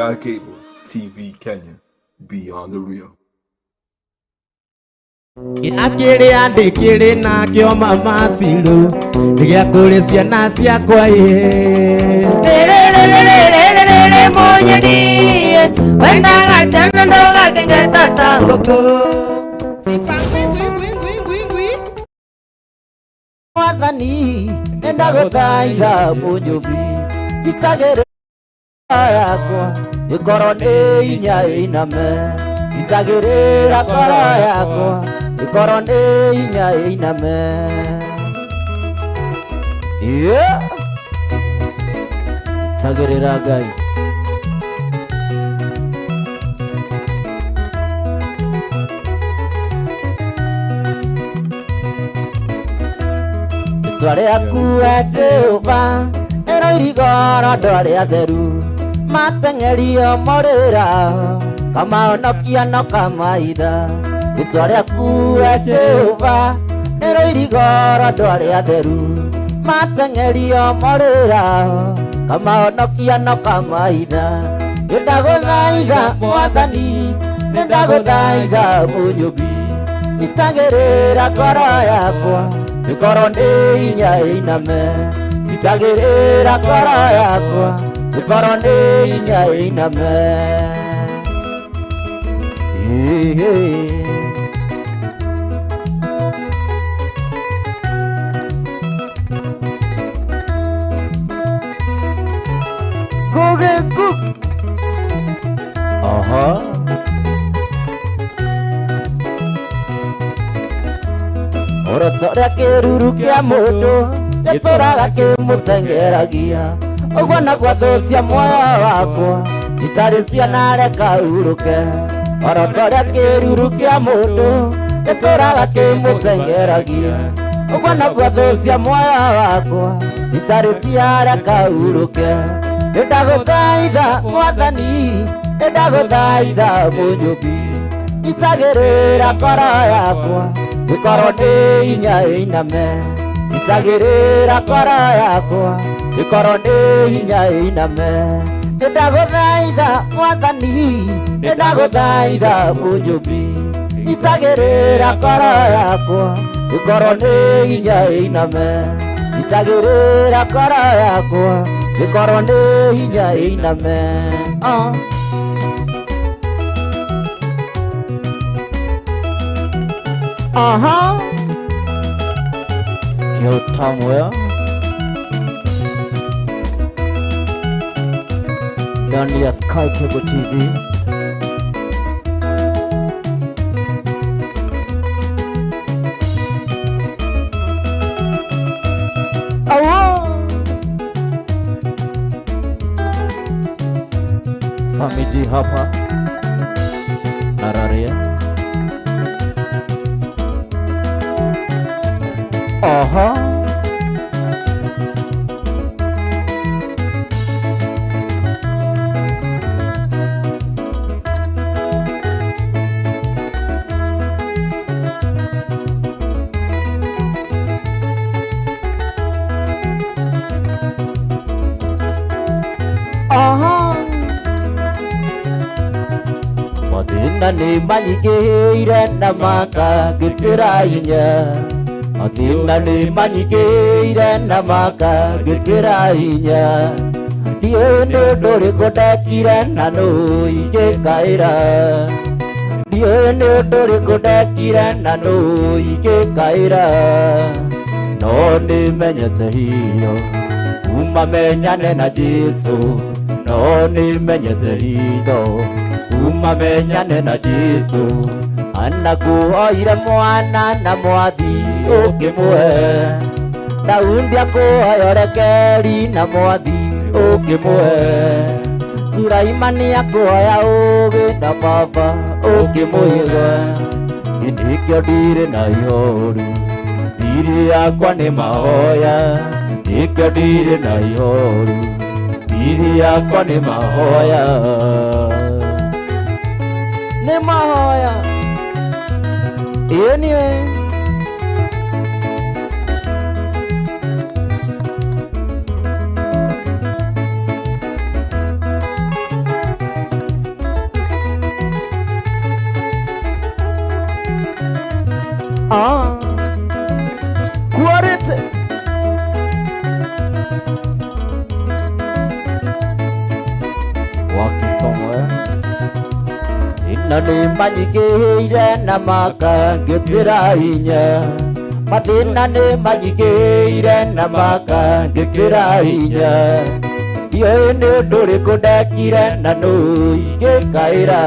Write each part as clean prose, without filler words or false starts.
Sky Cable TV Kenya, beyond the real. Akiri andikiri na kyo mama silu Nigia kule siana siya kwa ye Monyedi Wenda gachana ndoga kenge tata ngoko Sipa Mwathani Nenda gothaitha munyobi Itagere yakwa Ikoro inya iname Itagere kora yakwa Ikoro inya iname Yeah Itagere gai Tware akuete uba Ero irigoro dore atheru Matengerio morera Kama onokia no kama ida Tware akuete uba Ero irigoro dore atheru Matengerio morera Kama onokia no kama ida Ndagothaitha mwathani Ndagothaitha munyobi Itagerera ngoro yakwa Ikoro inya iname Itagerera ngoro yakwa Ikoro inya iname Goge Aha Orotora kiruru kia mundu Gituraga kimutengeragia Ogwa na gwathucia moyo wakwa Itari ciana reka uruke Orotora kiruru kia mundu Gituraga kimutengeragia Ogwa na gwathucia moyo wakwa Itari ciana reka uruke Ndaguthaitha mwathani Ndaguthaitha munyobi Itagerera ngoro yakwa Ikoro inya iname Itagerera ngoro yakwa Ikoro inya iname Ndaguthaitha mwathani Ndaguthaitha munyobi Itagerera ngoro yakwa Ikoro inya iname Itagerera ngoro yakwa Ikoro inya iname Aha Sikia utamu ya ndani ya Sky Cable TV Awa Samiji hapa Nararia Aha Aha Mathina ni manyigĩire na makangĩtĩra hinya Mathina ni manyigĩire na makangĩtĩra hinya Ndiũĩ nĩ ũndũ ũrĩkũ ndekire na nũũ ingĩkaĩra Ndiũĩ nĩ ũndũ ũrĩkũ ndekire na nũũ ingĩkaĩra No nĩmenyete hiyo kuma menyane na Jesu No nĩmenyete hiyo kuma menyane na Jesu Anakuoire mwana na mwathi ukimwe Daudi akuoya rekeri na mwathi ukimwe Suraimani akuoya ugi na baba ukimwiga Indikyo ndire na ihoru Ndiri yakwa ni mahoya Indikyo ndire na ihoru Ndiri yakwa ni mahoya Ni mahoya Anyway Kuarete wakisoma inani manyikeire na makangitira hinya mathina ni manyikeire na makangitira hinya iyo ni undu uriku ndekire na nuigikaira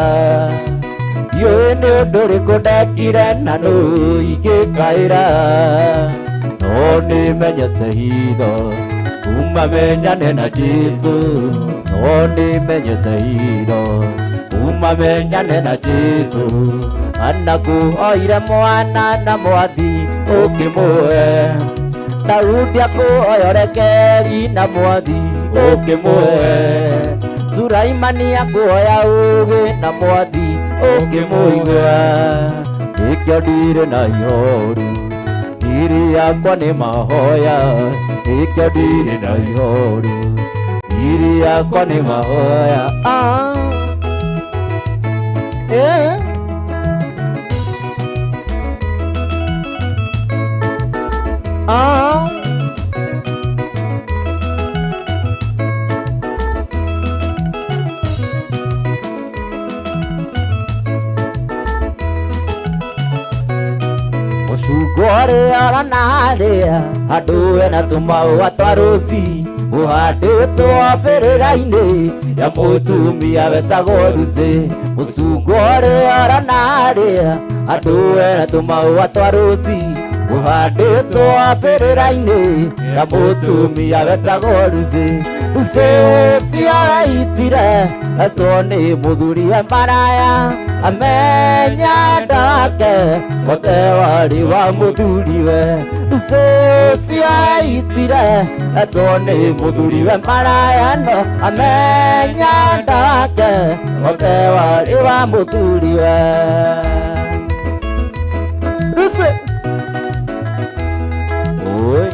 iyo ni undu uriku ndekire na nuigikaira no nimenyete hitho kuma menyane na Jesu no nimenyete hitho kuma menyane na Jesu anakuhoire mwana na mwathi ukimwe Daudi akuoyorekeri na mwathi ukimwe Suraimani akuoya ugi na mwathi ukimwigua ikio ndire na ihoru ndiri yakwa ni mahoya ikio ndire na ihoru ndiri yakwa ni mahoya Mucungore aranaria andu ena tumaua twa ruci uhanditwo mbirira-ini ya mutumia wetagwo Lucy mucungore aranaria andu ena tumaua twa ruci uhanditwo mbirira-ini ya mutumia wetagwo Lucy ciaraitire etwo ni muthurie maraya amenya ndake wote wari wa muthuriwe ciaraitire etwo ni muthuriwe maraya no amenya ndake wote wari wa muthuriwe Lucy oi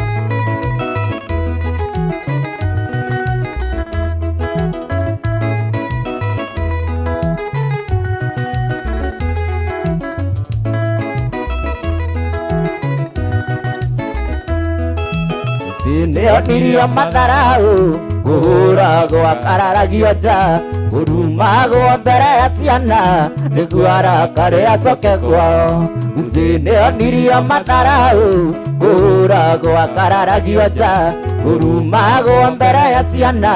Nĩonirio matharau kũhũragwo akararagio nja kũrumagwo mbere ya ciana nĩguo arakare acoke kwao nĩonirio matharau kũhũragwo akararagio nja kũrumagwo mbere ya ciana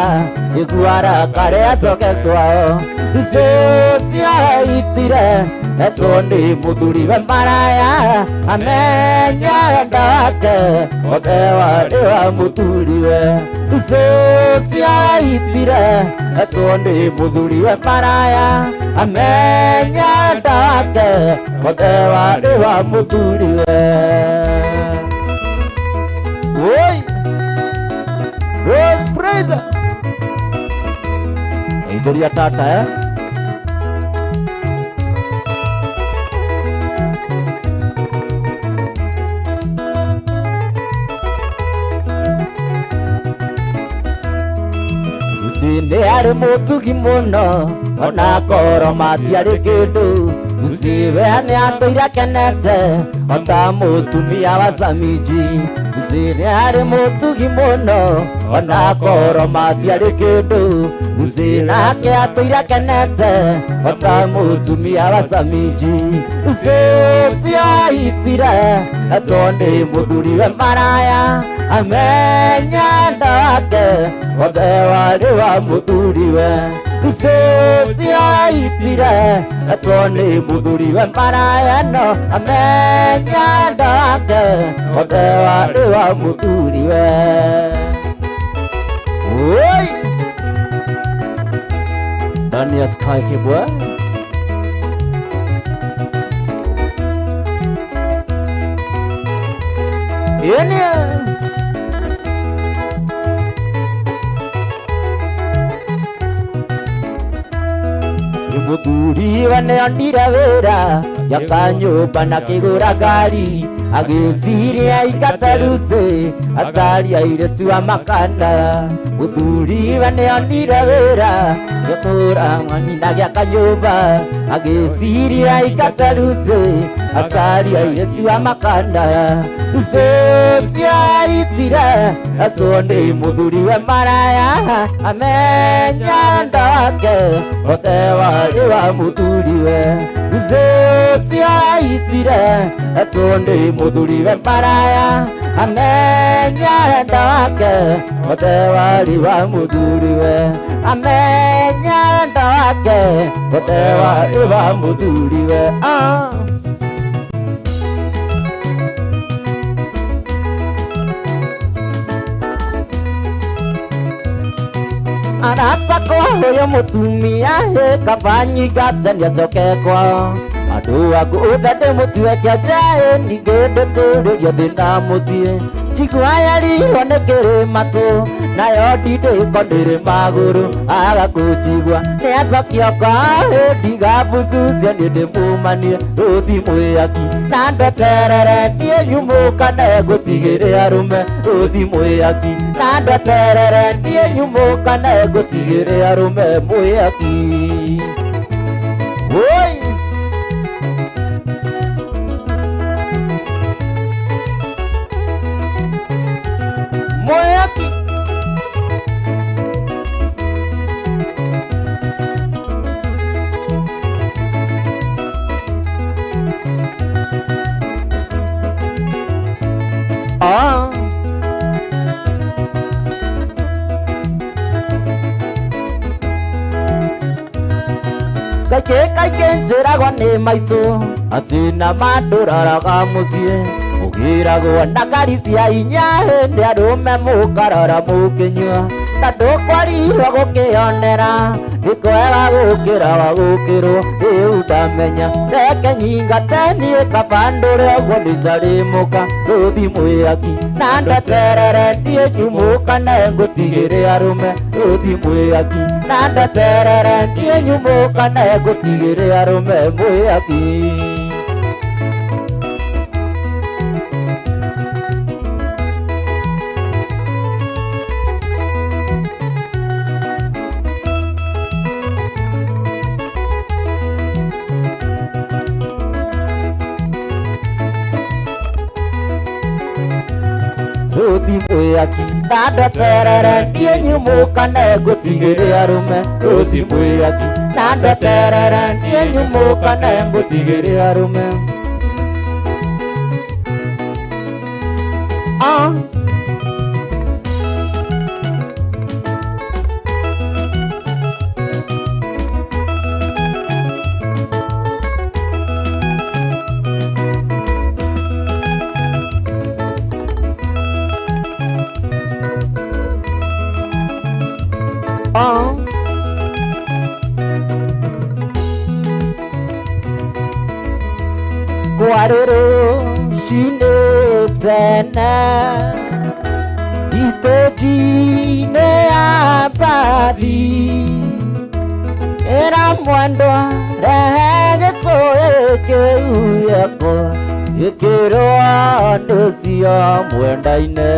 nĩguo arakare acoke kwao ciaraitire etwo ni muthuriwe maraya amenya ndake wote wari wa muthuriwe ciaraitire etwo ni muthuriwe maraya amenya ndake wote wari wa muthuriwe oi Rose Praise Idoria tata Nĩ arĩ mũtugi mũno ona korwo matiarĩ kĩndũ Lucy we nĩ atũire akenete ota mũtumia wa Samiji Lucy nĩ arĩ mũtugi mũno ona korwo matiarĩ kĩndũ Lucy nake atũire akenete ota mũtumia wa Samiji Lucy ciaraitire etwo nĩ mũthuriwe maraya amenya ndake wothe wari wa muthuriwe ciaraitire etwo nĩ mũthuriwe maraya no amenya ndake wothe wari wa muthuriwe oi Daniel Sky Kibwa Muthuriwe nĩonire wĩra yaka nyũmba na kĩgũra ngari agĩciria aingate Lucy atari airĩtu a makanda Muthuriwe nĩonire wĩra gĩkũra nyina gĩaka nyũmba agĩciria aingate Lucy acaria airĩtu a makanda Socia itira atuone mũthuri we maraya amenya ndake otewari wa mũthuri we Socia itira atuone mũthuri we maraya amenya ndake otewari wa mũthuri we amenya ndake otewari wa mũthuri we Arata kwa hoyo mutumia he kabanyi gatania soke kwa Adu aku udade mutue kia jae nigede tole yode na musie Chiku ayari wanekere mato na yodide kondere maguru aga kujigwa ne azokio kwa he diga bususia nide mumanie Uthi muyaki nando terere nie nyumuka na gutigire arume Uthi muyaki nando terere nie nyumuka na gutigire arume muyaki Oi Muyaki Kaike njĩragwo nĩ maitũ atĩ na mandũraraga mũciĩ ũgĩragwo na ngari cia hinya hĩndĩ arũme mũkarara mũkĩnyua na ndũkwarirwo gũkĩonera nĩkwega gũkĩra wa gũkĩrwo rĩu ndamenya reke nyingate niĩ kabandũre ũguo nĩnjarĩmũka rũthi mwĩaki na ndeterere niĩ nyumũka na ngũtigĩre arũme rũthi mwĩaki na ndeterere niĩ nyumũka na ngũtigĩre arũme mwĩaki Rũthi mwĩaki na ndeterere niĩ nyumũka na ngũtigĩre arũme Rũthi mwĩaki na ndeterere niĩ nyumũka na ngũtigĩre arũme Kwarero shine tena Itejine abadi Era mwandwa rege soeke uyako Yekero andesio mwendaine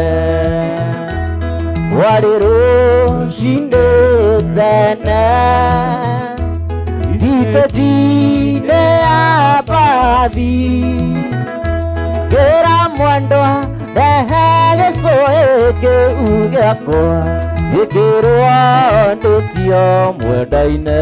Kwarero shine tena Itejine abadi Kera mwandwa rege soeke uyako Yekero andesio mwendaine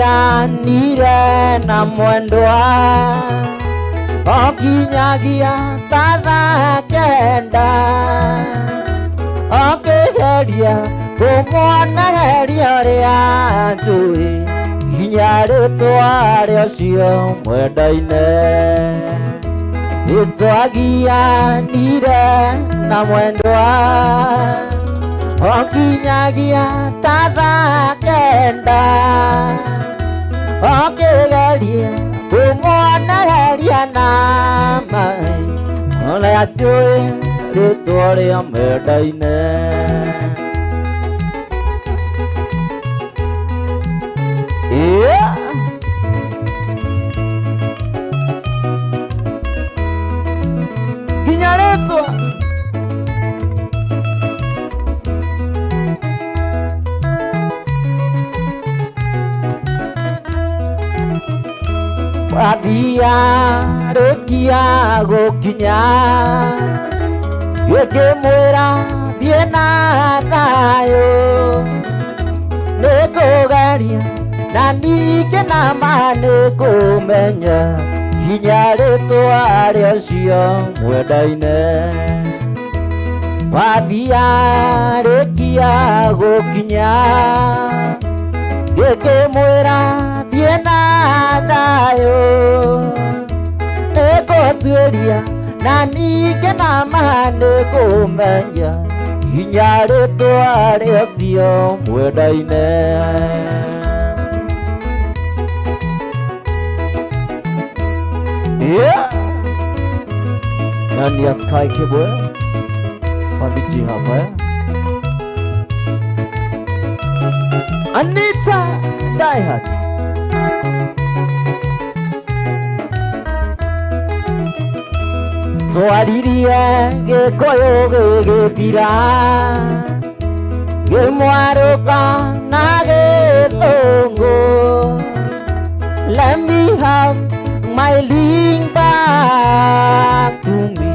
Twagianire na mwendwa Okinyagia tatha kenda Okĩgeria kũmwonereria ũrĩa njũĩ Nginya rĩtwa rĩacio mwendaine Twagianire na mwendwa Okinyagia tatha kenda Okĩgeria kũmwonereria na mai Ũrĩa njũĩ rĩtwa rĩa mwendaine wathia rĩkia gũkinya ngĩmwĩra thiĩ na thayũ nĩngũgeria na ningĩ nama nĩngũmenya hinya rĩtwa rĩacio mwendaine wathia rĩkia gũkinya ngĩmwĩra thiĩ na thayũ nĩngũtuĩria na ningĩ nama nĩngũmenya hinya rĩtwa rĩacio mwendaine Nani ya Sky Kibwe Sabiji hapa Anita Daihat Swaririe gĩkũyũ gĩgĩthira gĩmwarũka na gĩthũngũ Let me have my link back to me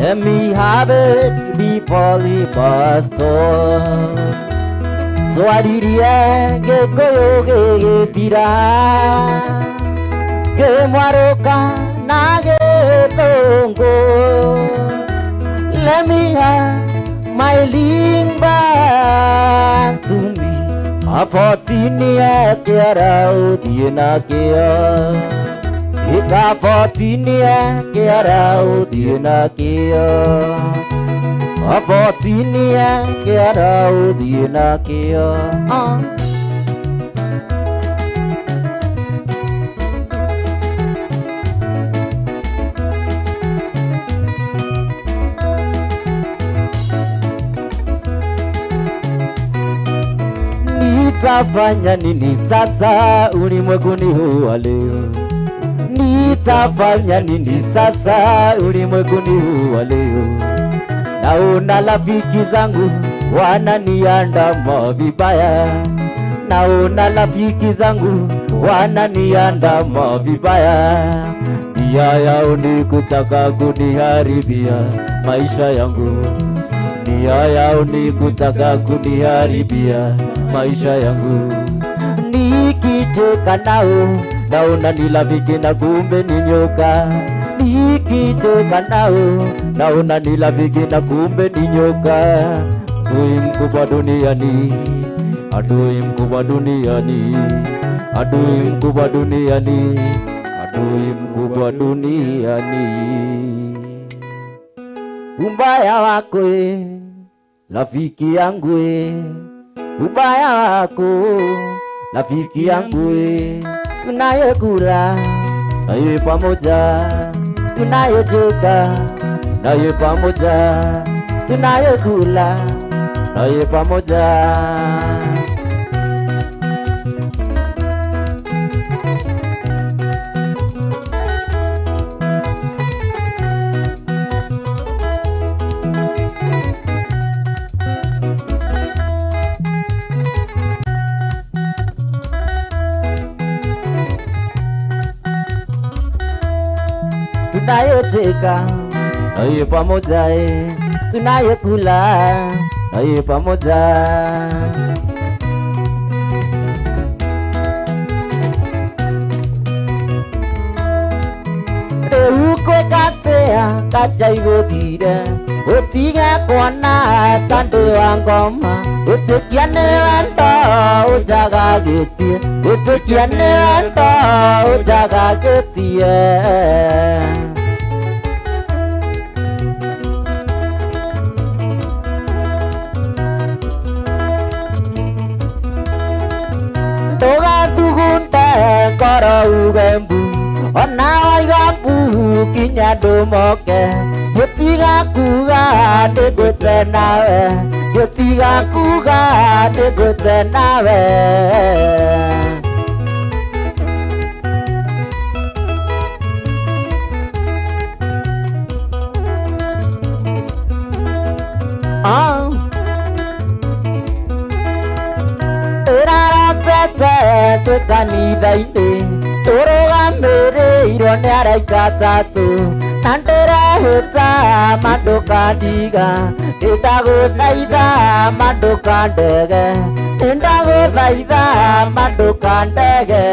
Let me have it before the pastor Swaririe gĩkũyũ gĩgĩthira gĩmwarũka na gĩthũngũ Let me have my link back to me Afotinie kĩara ũthiĩ nakĩo Afotinie kĩara ũthiĩ nakĩo Afotinie kĩara ũthiĩ nakĩo Nitafanya nini sasa ulimwenguni huu wa leo Nitafanya nini sasa ulimwenguni huu wa leo Naona rafiki zangu wananiandama vibaya Naona rafiki zangu wananiandama vibaya Nia yao ni kutaka kuniharibia maisha yangu Nia yao ni kutaka kuniharibia maisha yangu Nikicheka nao naona ni rafiki na kumbe ni nyoka Nikicheka nao naona ni rafiki na kumbe ni nyoka Adui mkubwa duniani Adui mkubwa duniani Adui mkubwa duniani Adui mkubwa duniani Ubaya wako rafiki yangu Ubaya wako rafiki yangu Tunayekula naye pamoja Tunayecheka naye pamoja Tunayekula naye pamoja Tunayecheka naye pamoja Tunayekula naye pamoja Ukwe katea kacha igũthire Ũtige kuona tandũ wa ngoma Ũtĩkia nĩ wendo ũnjagagĩtie Ũtĩkia nĩ wendo ũnjagagĩtie Ndũgathugunde ngoro uge mbu Ona waiga mbu kinya ndũmoke Gũtigakuga ndĩngwĩte nawe Gũtigakuga ndĩngwĩte nawe Tũkanitha-inĩ tũrũgamĩrĩirwo nĩ araika atatũ na ndĩrehĩta mandũkandiga ndĩndagũthaitha mandũkandege ndĩndagũthaitha mandũkandege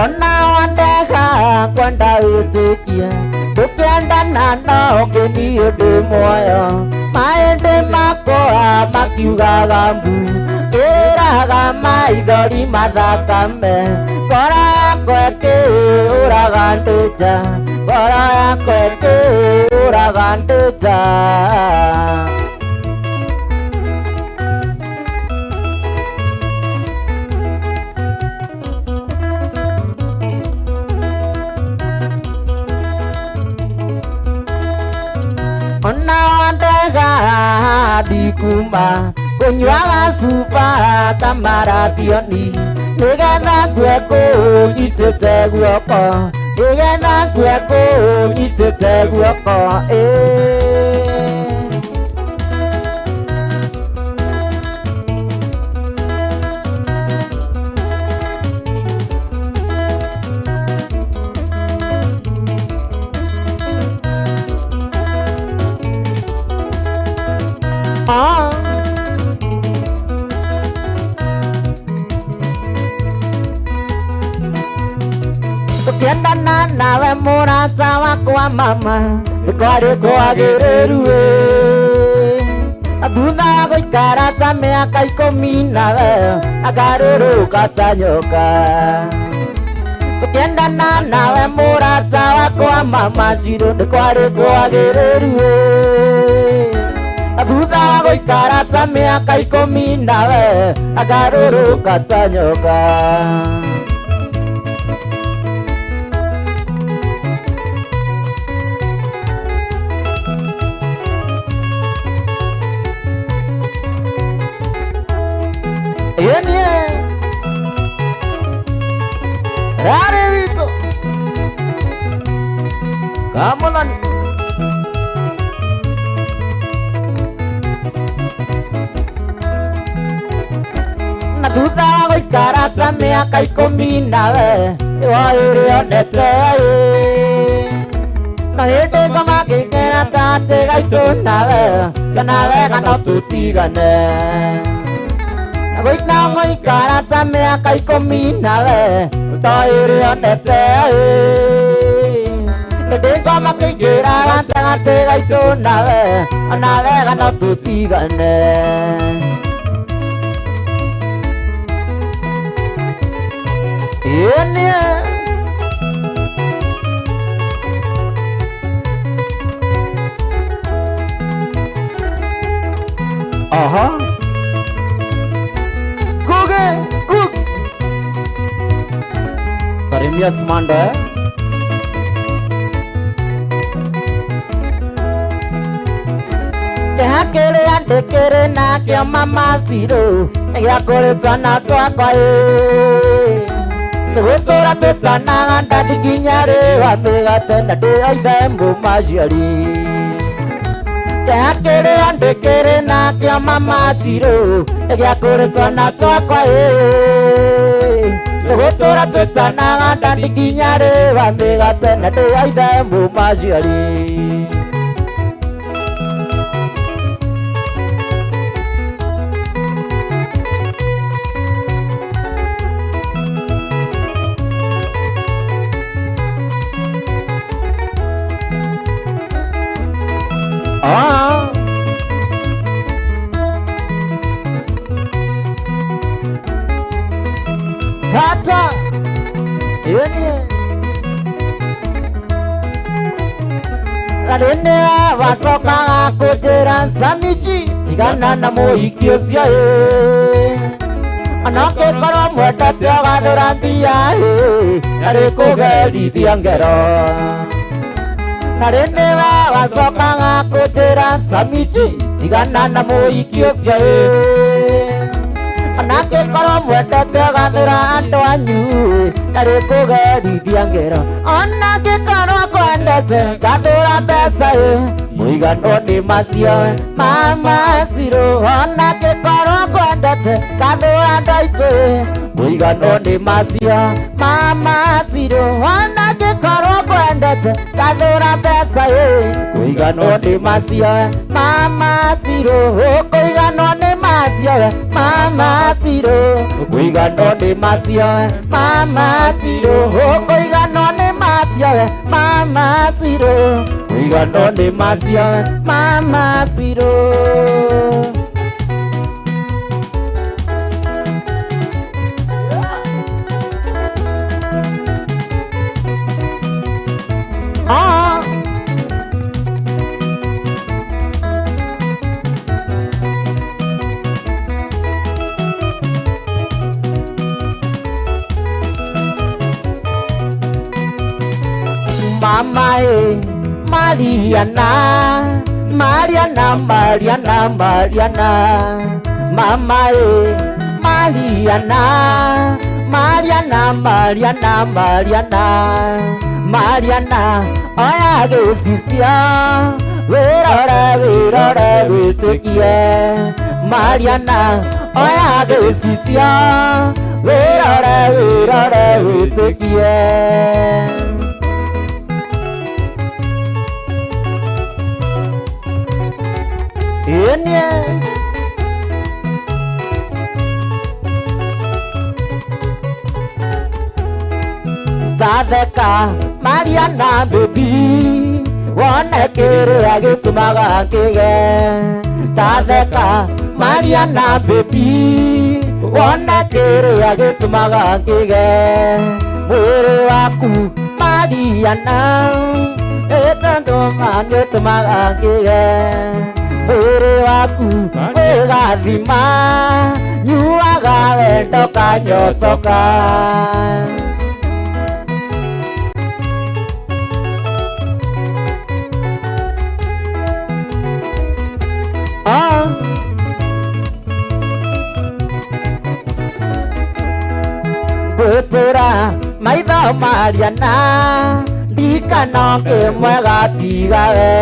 ona wandega kwenda wĩtĩkia ndũkĩendana no ngĩniĩ ndĩ muoyo maĩndĩ makwa makiugaga mbu kĩraga maithori mathakame ngoro yakwa ĩkĩũraga ndĩ nja ngoro yakwa ĩkĩũraga ndĩ nja ona wandega ndikuma kũnyuaga cuba ta marationi nĩgetha ngue kũnyitĩte guoko nĩgetha ngue kũnyitĩte guoko tũkĩendana nawe mũrata wakwa mama nĩkwarĩ kwagĩrĩru thutha wa gũikara ta mĩaka 10 nawe akarũrũka ta nyoka tũkĩendana nawe mũrata wakwa mama Shiro nĩkwarĩ kwagĩrĩru thutha wa gũikara ta mĩaka 10 nawe akarũrũka ta nyoka Rarito Kamulan na thutha wa gũikara ta mĩaka 10 nawe nĩwaĩrĩonete na hĩndĩ ngoma ngĩkĩra ta atĩ gaitũ nawe kana wega no tũtigane gũikara gũikara ta mĩaka 10 nawe twaĩrĩonete hĩndĩ ngoma ngĩingĩra gatagatĩ gaitũ nawe ona wega no tũtigane Sarimia Smanda Kehakere andekere na kya mama Shiro Gĩakoretwo na twakwa tũgũtũra tũtanaga ndandikinya rĩwa mĩgate na ndĩraithe mũmaciari Kehakere andekere na kya mama Shiro Gĩakoretwo na twakwa tũgũtũra tũtanaga ndandikinya rĩwa mĩgate na ndĩraithe mũmaciari Tata Rarene wacokaga kũnjĩra Samiji tigana na mũhiki ũcio ona ũngĩkorwo mwendete ũgathũra mbia arĩ kũgerithia ngero Rarene wacokaga kũnjĩra Samiji tigana na mũhiki ũcio ona ũngĩkorwo mwendete ũgathũra andũ anyu Nari kugerithia ngero ona ngikorwo kwendete ngatũra mbeca mũigano nĩ macio mama zero ona ngikorwo kwendete ngatũra ndaitũ mũigano nĩ macio mama zero ona ngikorwo kwendete ngatũra mbeca mũigano nĩ macio mama zero mũigano nĩ macio mama zero mũigano nĩ macio mama zero mũigano nĩ macio mama zero mũigano nĩ macio mama zero. Mama Mariana Mariana Mariana Mariana Mama Mariana Mariana Mariana Mariana Mariana oya gĩcicia wĩrore wĩtĩkie Mariana oya gĩcicia wĩrore wĩtĩkie Zatheka Mariana baby wone kĩrĩa gĩtũmaga ngĩge Zatheka Mariana baby wone kĩrĩa gĩtũmaga ngĩge mwĩrĩ waku Mariana ĩtandũma nĩũtũmaga ngĩge mwĩrĩ waku wĩgathima nyuaga wendo kanyotoka ngwĩtũra maitho Mariana ndikano kĩmwega tigawe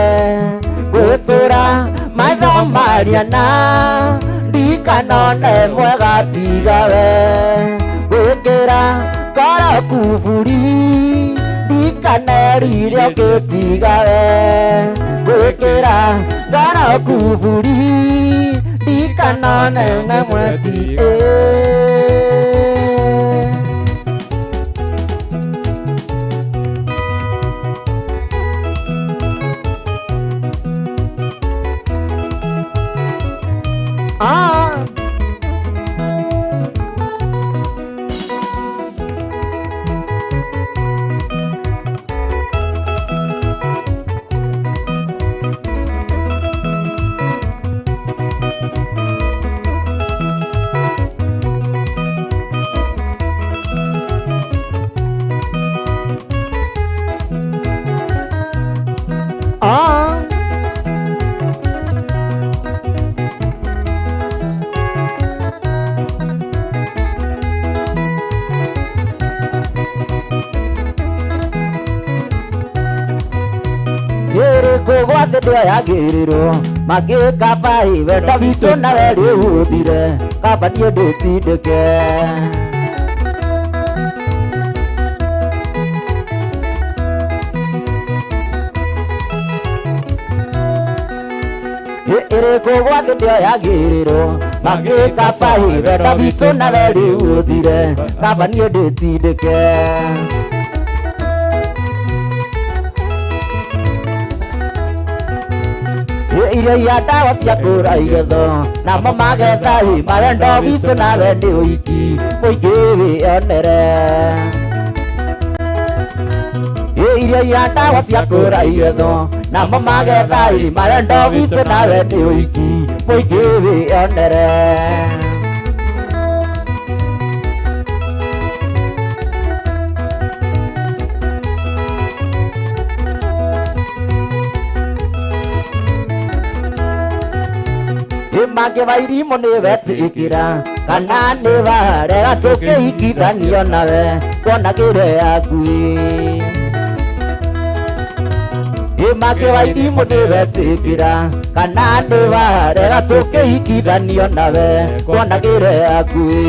ngwĩtũra maitho Mariana ndikano nĩ mwega tigawe gwĩkĩra ngoro kuburi ndikanerirwo ngĩtigawe gwĩkĩra ngoro kuburi ndikano nĩ mweti kũgwa thĩ ndĩoyagĩrĩrwo magĩkamba wendo witũ nawe rĩũthire kamba niĩ ndĩtindĩke ĩrĩ kũgwa thĩ ndĩoyagĩrĩrwo magĩkamba wendo witũ nawe rĩũthire kamba niĩ ndĩtindĩke irio ya ndawa cia kũra igetho namo magetha marendo witũ nawe nĩ ũiki mũingĩ wĩonere irio ya ndawa cia kũra igetho namo magetha marendo witũ nawe nĩ ũiki mũingĩ wĩonere Mage vairimo nĩ wetĩkĩra kana nĩ barega tũkĩhikithanio nawe kuonagĩre yakui Imake wa irimu ndĩwetĩkĩra kana nĩ barega tũkĩhikithanio nawe kuonagĩre yakui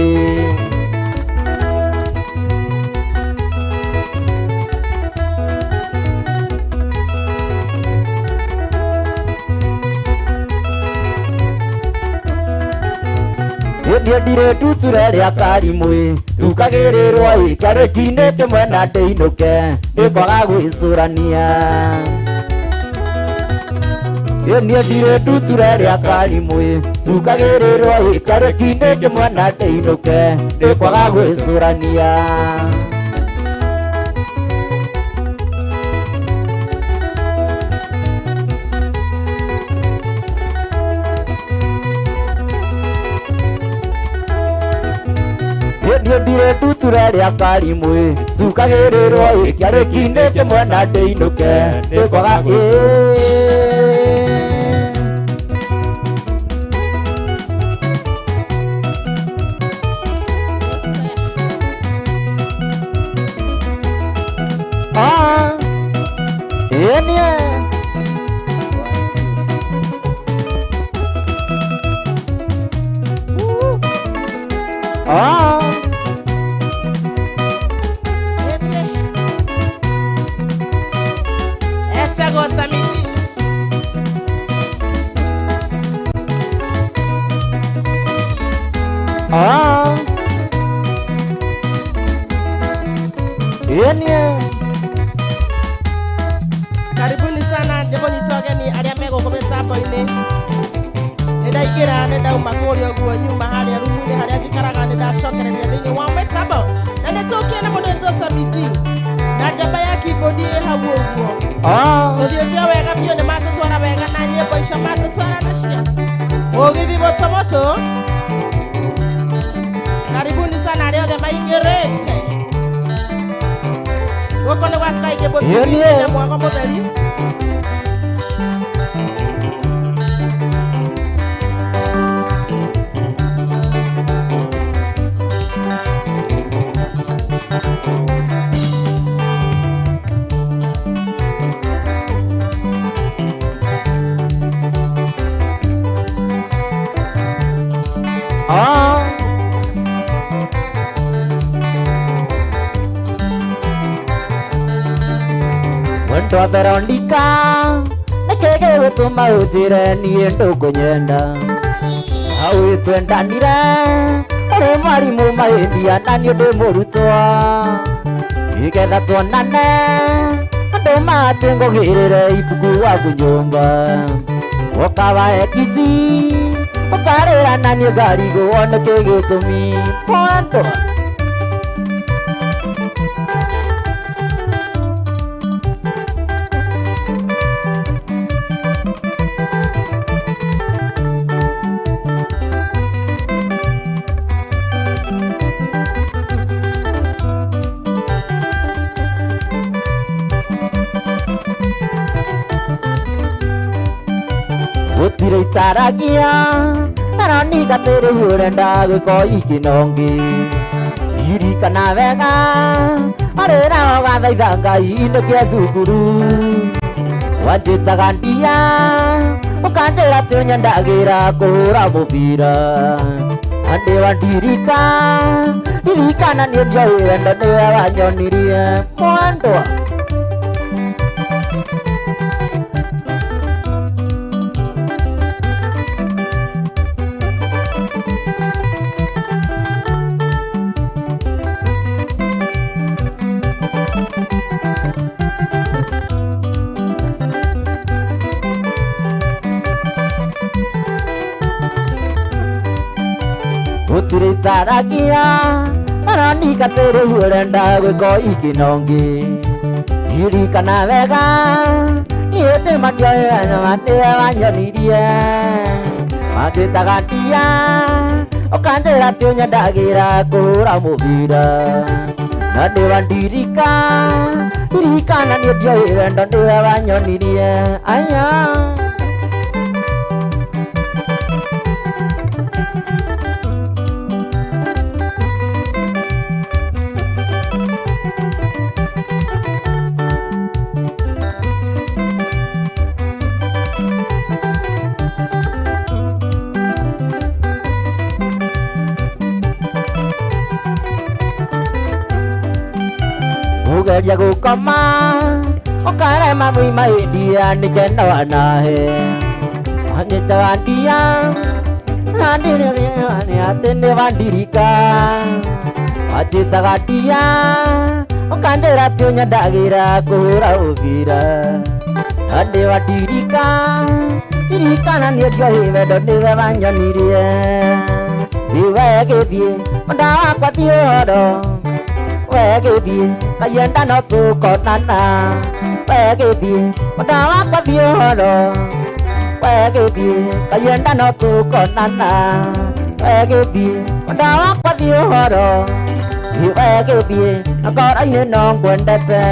Ndiye ndiretu turerĩa karimũ tukagĩrĩrwo karĩki-inĩ kĩmwe na ndĩinũke ĩkwaga gwĩcũrania Ndiye ndiretu turerĩa karimũ tukagĩrĩrwo karĩki-inĩ kĩmwe na ndĩinũke ĩkwaga gwĩcũrania Ndiye ndiretu turerĩa karimũ tukagĩrĩrwo karĩki-inĩ kĩmwe na ndĩinũke ĩkwaga Karibuni sana jambo nitogeni arĩa megũkome sambo-inĩ nĩndaingĩra nĩndauma kũrĩa ũguo nyuma harĩa rumu-inĩ harĩa njikaraga nĩndacokereria thĩinĩ wa mĩtambo na nĩtũkire na mũndũ wĩtwo Samiji na njamba ya keyboard ĩ hau ũguo tũthiĩte wega biũ nĩmatũtwara wega na nyĩmbo icio matũtwara nacio ũgĩthi motomoto karibuni sana arĩa othe maingĩrĩte gũkũ nĩ gwa Sky Cable TV Kenya mwako mũtheri Wendo wa Veronica Nakege gũtũma ũnjĩre niĩ ndũkũnyenda Hau twendanire Ũrĩ mwarimũ mahĩndia na niĩ ndĩ mũrutwo Nĩgetha tuonane Andũ matĩ ngũgĩrĩre ibuku waku nyũmba Woka wa ekici Ũkarĩra na niĩ ngarigwo nĩkĩ gĩtũmi Mwendo Gũtirĩ itaragia Veronica tĩrĩ ũrenda gwĩko ikinongi Ririkana wega Arĩra ũgathaitha Ngai nĩkĩe cukuru Wanjĩtaga ndia Ũkanjĩra atĩ nyendagĩra kũhũra mũbira Andĩ wandirika Ririkana niĩ njoĩ wendo nĩwe wanyonirie Mwendwa Gũtirĩ itaragia Veronica tĩrĩ ũrenda gwĩko ikinongi Ririkana wega Niĩ ndĩma ndioĩ wendo nĩwe wanyonirie Wanjĩtaga ndia Ũkanjĩra atĩ nyendagĩra kũhũra mũbira Na ndĩ wandirika Ririkana niĩ ndioĩ wendo nĩwe wanyonirie Aya kugeria gukoma ukarema mwima india nikenda nahe anyitaga ndia nandire atene vandirika ajitaga ndia ukanjira tio nyandagira kuhura uvira ande vadirika dirikana nĩendio hĩwendo nĩwe wanyonirie wegĩthiĩ mũnda wakwa thiĩ ũhoro wegĩthiĩ kayenda no tũkonana wegĩthiĩ mũnda wakwa thiĩ ũhoro wegĩthiĩ kayenda no tũkonana wegĩthiĩ mũnda wakwa thiĩ ũhoro wegĩthiĩ ngoro-inĩ no ngwendete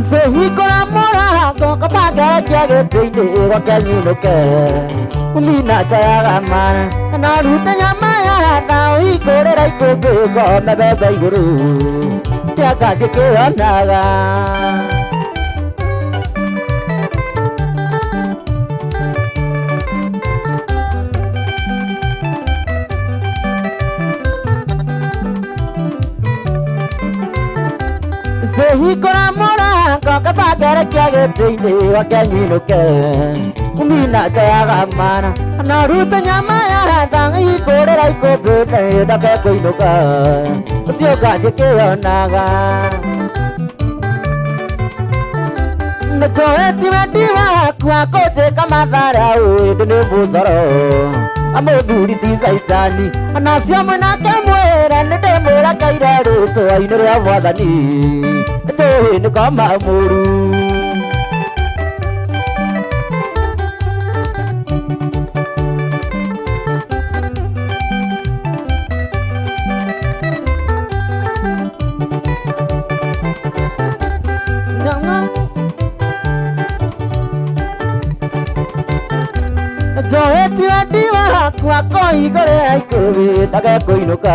Sehingga morago kepaga jaga tinggi wakil nuke Umina jaya ramana narutanya maya tahu ikore raiko bego mebebe guru jaga dike onaga Sehingga morago kepaga jaga tinggi wakil nuke Umina jaya ramana narutanya maya tahu ikore raiko bego mebebe nuka Sioga dike onaga Nachoeti mediwa kwa kote kama dharau dune busaro Amoduri tizaitani anasya mwanake mwera ndemura kairaro so ainore avadani Tohe nikama muru Joheti wadiwa kwa koi gore aikobe tage koinuka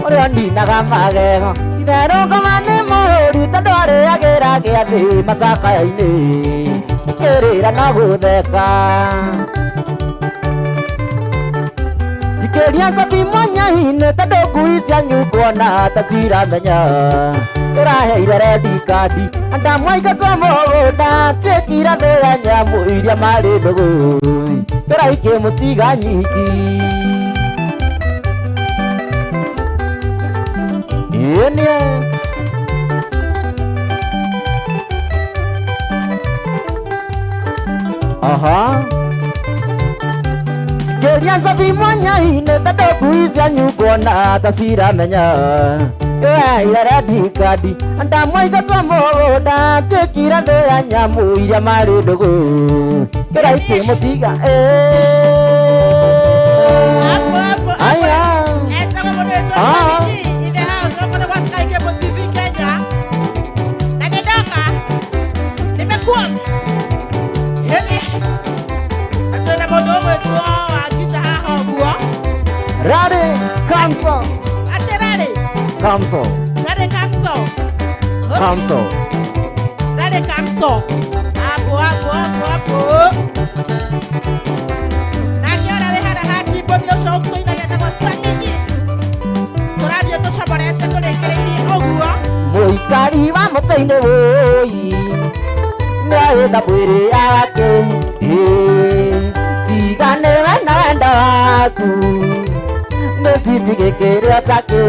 Ore andina gamagego Idero kamane moru tadore agera geathi masaka yaine Kerera na gutheka Dikeria sabi mwanya hine tado kuisya nyukona tasira menya Urahe ibere dikadi Anda mwaiga tomo da Tekira dera nyamu iria mare dogo Teraike mutiga nyiki Yenya Aha Keria sabi mwanya hine tado kuisya nyukona tasira menya Ira dikadi Anda mwaiga tomo da Tekira dera nyamu iria mare dogo Teraike mutiga Aya Esta vamos a ver todo in the house. Vamos a watch like Cable TV Kenya. Na dedaka. Nimekuwa. Heli. Atona bodogo tu akita haho bua. Rade Kamso Ate rade. Kamso Rade kamso. Kamso Rade kamso. Apo. Nakiona wewe hana haki bodio shauku ina yenda kwa saniji. Toradio to shabarete to lekele ni ogua. Moikari wa mutaine woi Ngae da bwere yake Tigane wena wenda waku Nesitige kere atake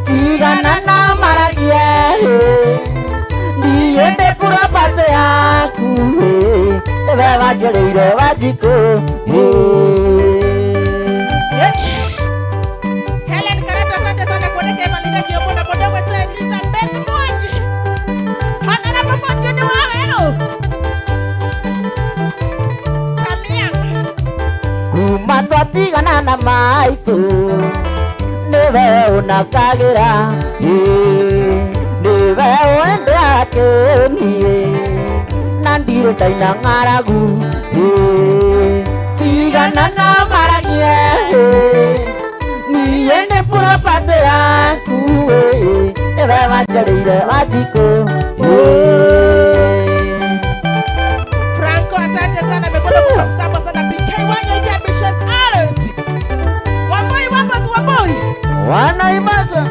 Tigana na maragie Niende pura parte yaku Ewe wajereire wajiko Helen Karata asante sana kuonekana maligaji wa boda wetu Elizabeth Mwangi. Hana na mafuatini wa wenu. Samia. Kumatwatigana na maitu Niwe unakagira Niwe uende akenie Nandire taina ngaragu Tigana na maragie Niende pura pate yaku Niwe wanjarĩire Wanjikũ. Franco, asante sana, mekwenda kumtamba sana PK Wanyo ya Ambitious Artists. Wamboi wambos wamboi. Wanaimasha.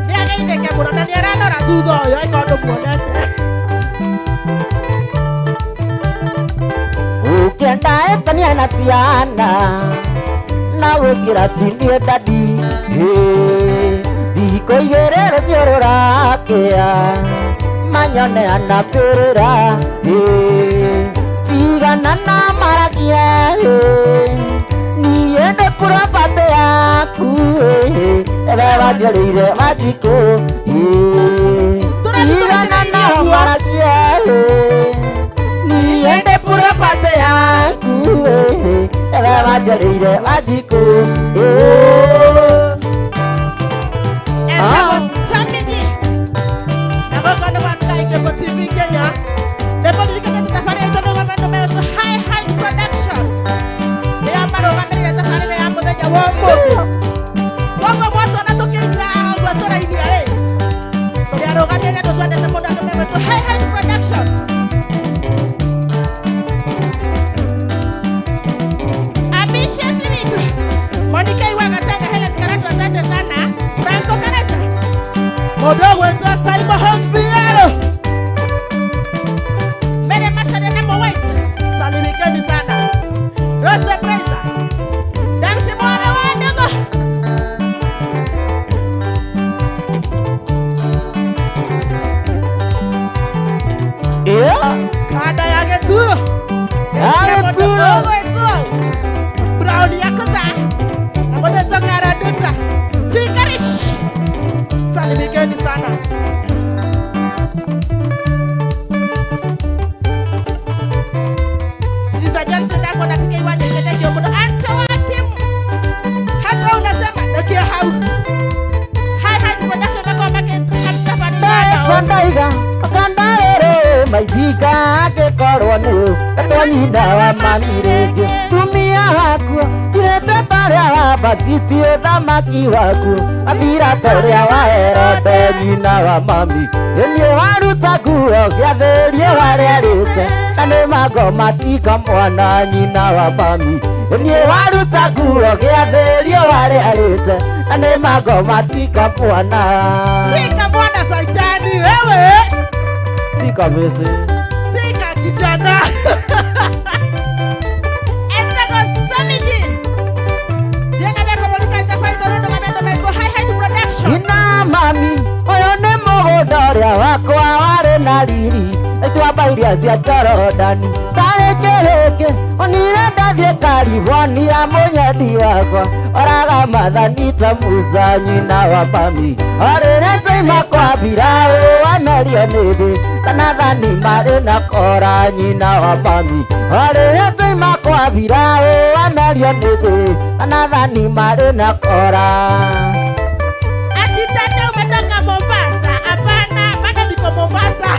Niagaine kemuro na niaranora thutha ũyũ ĩkondu muonete. Ukienda etania na ciana na gũciĩra tindie dadi. Thikũ igĩrĩ ciũrũrakĩa manyone anapĩrĩra. Tigana na maragia niĩ ndĩ property yaku. Ebe wanjarĩire Wanjikũ. Tigana na maragia niĩ ndĩ property yaku. Ebe wanjarĩire Wanjikũ. TV Kenya. Depo dikata safari itu ngomong metu high production. Dia marogamira safari ya muthenya wa muthi. Wako mwato na tukinga watora ini ale. Dia rogamira ndo twende temoda ndo metu high production. Ambitious Ritu. Monica Iwanga tanga Helen Karatu asante sana. Franco Karatu. Modogo wetu Simon Hospital. Rose Presa Damshi mwana wandugu. Kada yake tu Brown yakuza Namoda tongara duta Chikarish Salimikeni sana. Kandaiga kandarere maithika angĩkorwo nĩ twanyinda wa mami rĩngĩ. Tumia waku kirete tarĩa wa Basiti ũthamaki waku athira tarĩa wa Herode nyina wa mami. Niĩ waruta nguo gĩathĩrie harĩa rĩte na nĩ mango matika mwana nyina wa mami. Niĩ waruta nguo gĩathĩrie harĩa rĩte na nĩ mango matika mwana. Sika mwana saitani wewe. Sika mese. Sika kijana. Etego samiji. Diana beko molika itafaito ndo ngamendo meto high production. Ina mami oyo nĩ mũgũnda ũrĩa wakwa warĩ na riri. Itwamba iria cia Jorodani tarĩ kĩrĩkĩ onire ndathiĩ California mũnyendi wakwa oraga mathanita Musa nyina wa mami. Orĩre twaima kwa Mbiraũ wamerio nĩ thĩ kana thani marĩ na kora nyina wa mami. Orĩre twaima kwa Mbiraũ wamerio nĩ thĩ kana thani marĩ na kora. Ati tata umetoka Mombasa? Hapana, bado niko Mombasa.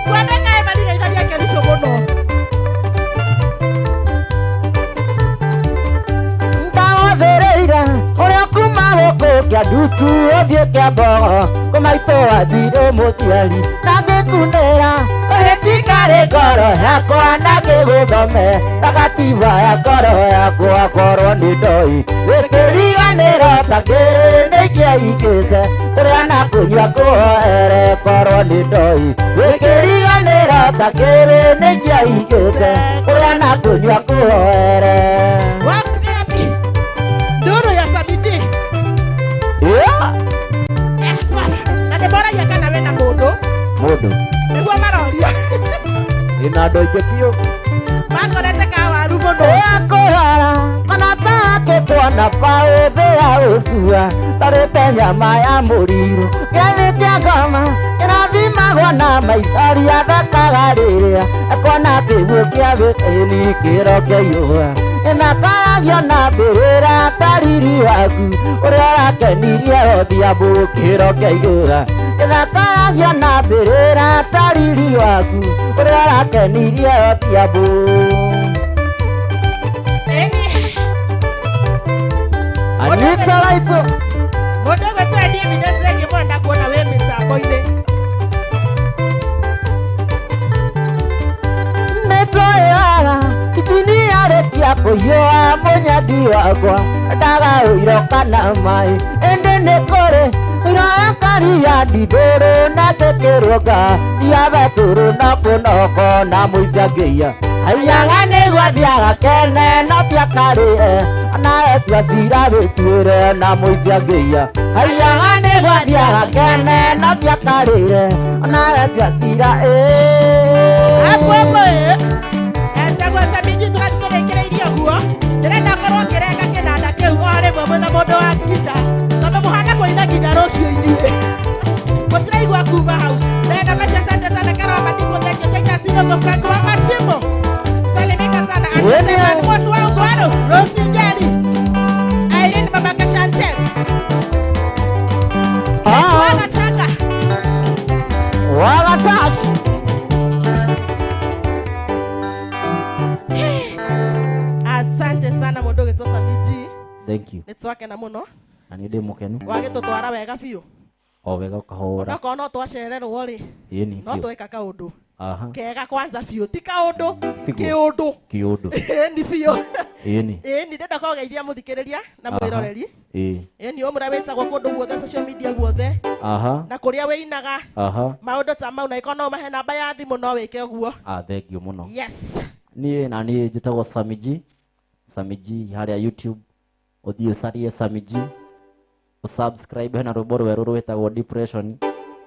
Kwanega ebali italia kelisho mono. Ndawathereira ũrĩa kuma gũkũ kĩa ndutu ũthiĩ Kĩambogo kũmaitũ wanjirũ mũtiari ndangĩkunĩra ũgĩtikarĩ ngoro yakwa na ngĩgũthome tagatiba ya ngoro yakwa korwo nĩ ndoĩ wĩkĩriganĩro ta kĩrĩ nĩkĩaingĩte kũrĩa na kũnyua kũhoere korwo nĩ ndoĩ wĩkĩriganĩro ta kĩrĩ nĩkĩaingĩte kũrĩa na kũnyua kũhoere. Duro ya sabiti. Na bora ya kana wena modo. Modo. Niguo maroria. Ina ndo ingĩpiũ. Makorete ka waru mono. Akũrara kana take twana paũ thĩ ya ũcua tarĩte nyama ya mũrirũ. Gĩathĩ kĩa ngoma kĩrathimagwo na maithori athakaga rĩrĩa ekona kĩguũ kĩa gĩthĩni kĩro kĩa ihũa. Nakaragio na mbĩrĩra tariri waku ũrĩa ũrakenirie Odhiambo kĩro kĩa igũra. Nakaragio na mbĩrĩra tariri waku ũrĩa ũrakenirie Odhiambo. Anita Laito Modogo tu adie midasi lagi mo Uyo munyadi wakwa ndaga uiroka na mai ende nekore urakari ya didoro na tekeroga ya baturu na ponoko na muisageya ayaga ne gwathiaga kene no tiakari na etwasira betwire na muisageya ayaga ne gwathiaga kene no tiakari na etwasira Apo Esta miji tukakerekereirie guo ndirenda korwo kireka kinanda kiu ore mwe na mundu wa kita tondu muhana kuina nginya rucio inyue mutiraigua kuma hau ndenda mesha sante sana kara matipo teke teka sio Frank wa matipo salimika sana anasema mwosi wa ungwaro Rosi Jali Irene mama Kashantel Wagataka Asante sana Mudoge Tosa Miji. Thank you. Nitwake na muno. Ani ndi mukenu. Wagitutwara wega biu. O wega kahora. Noko no twacererwo ri. Yeni. No tweka kaundu. Aha. Kega kwanza biu ti kaundu. Kiundu. Kiundu. Ni biu. Yeni. Ni ndenda kugeithia muthikiriria na mwiroreri. Ni omura wetagwo kundu guothe social media guothe. Aha. Na kuria weinaga. Aha. Maundu ta mau na ikono mahe namba ya thimu no wike guo. Thank you muno. Yes. Ni nani njitagwo Samiji haria YouTube uthie sarie Samiji subscribe hena rwimbo rweru rwetagwo Depression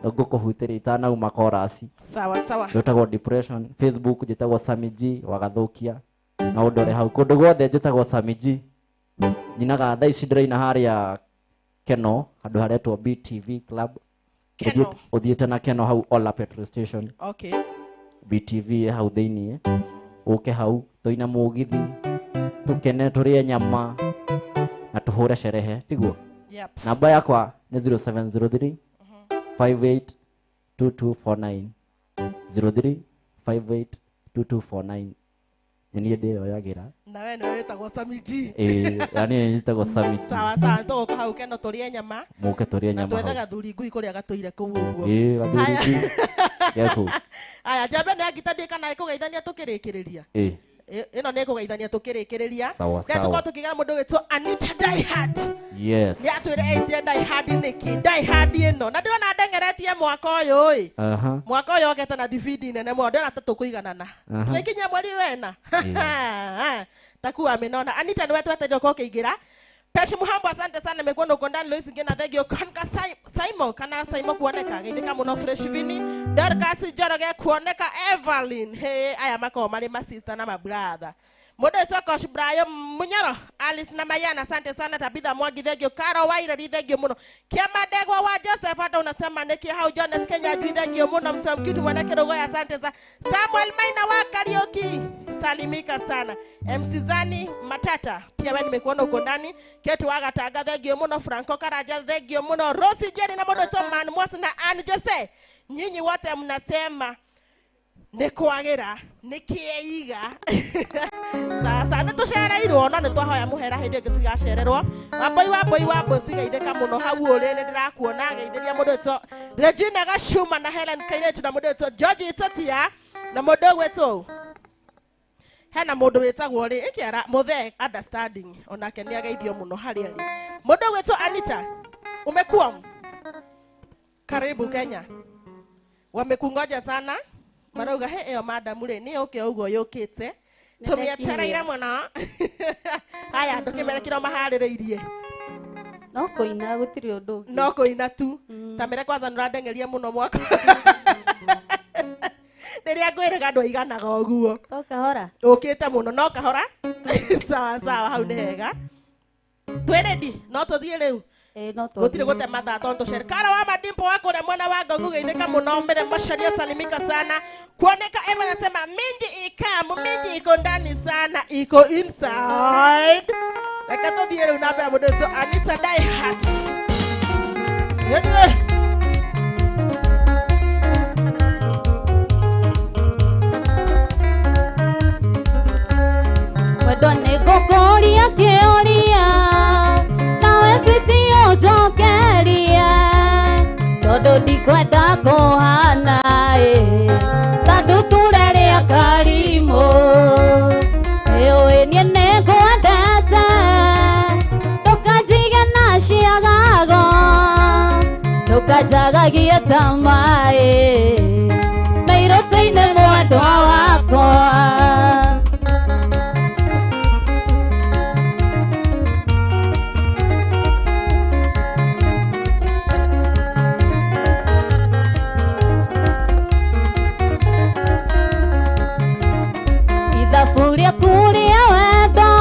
ngukuhutiria itanauma chorus sawa rwetagwo Depression. Facebook njitagwo Samiji wagathukia na undore hau kundu guothe njitagwo Samiji nyinaga thaa ici ndiraina haria Keno handu haretwo BTV Club uthiete na Keno hau Ola petrol station. Okay. BTV hau thiini uke hau toina mugithi tukene turie nyama na tuhure sherehe tiguo. Yep. Namba yakwa ni 0703 582249 03582249 ni ndio yagira na wewe ndio wetagwo Samiji yani nitagwo Samiji. Sawa tugoka hau Keno turie nyama muke turie nyama twethe gathuri ngui kuria gatuire kuu uguo gathuri yako aya jambe na gitandika na ikugeithania tukirikiriria ino ne kugeithania tukirikiriria na tuko tukiga mundu wetwo Anita Die Hard. Yes. Ni atwire etie Die Hard niki Die Hard ino na ndirona ndengeretie mwaka uyu mwaka uyu ogete na DVD nene mo ndona tatukuiganana tukinya mweri wena takuwa amenona Anita ni wetu atejo ko kigira Peshi Muhambo, asante sana nimekuona uko ndani Lois ngina thegio kanka Saimo kana Saimo kuoneka ngithika muno fresh vini Dorcas Joroge kuoneka Evelyn aya mako mali ma sister na ma brother Modo Tokosh Brian Munyaro Alice na Mayana, asante sana Tabitha Mwangi thegio Karo Waira thegio muno Kiama Degwa wa Joseph hata unasema neki hau Jonas Kenya thegio muno msamkitu mwanake rogoya, asante sana Samuel Maina wa Karaoke salimika sana MC Zani Matata pia wewe nimekuona uko ndani Ketu Wagatanga thegio muno Franco Karaja thegio muno Rosi Jerry na Modo Toman Mwasi na Anne Jose nyinyi wote mnasema nikwagira nikieiga sasa nitucereirwo no nitwahoya muhera hindi ingi tugacererwo wamboi cigeithika muno hau uri ni ndirakuona geithiria mundu wetwo Regina Gashuma na Helen Kairetu na mundu wetwo George Itatia na mundu wetwo hena mundu wetagwo ri ikiara muthe understanding onake ni ageithio muno hari ari mundu wetwo Anita umekuwa karibu Kenya wamekungoja sana marauga eo madam ri ni uke uguo yukite tumietereire muno haya ndukimerekiro mahaririirie no koina gutiri undu no koina tu tamere kwanza nuradengeria muno mwaka ndiria ngwiraga andu aiganaga uguo to kahora ukite muno no kahora sawa hau ni hega tweredi no tuthie riu gutire gute mathaa tonto serikali wa madimpo wako na mwana wa Ngongu geithika muno mbere masharia salimika sana kuoneka Eva anasema minji iko ndani sana iko inside lakini tuthie unapea mudo so Anita Die Hard wedone gogoria keoria jokeria todo dikwenda kuhana tando tureria karimo ewe niene Wanjagagia ta maĩ na iroto-inĩ mwendwa wakwa. Ithabu rĩaku rĩa wendo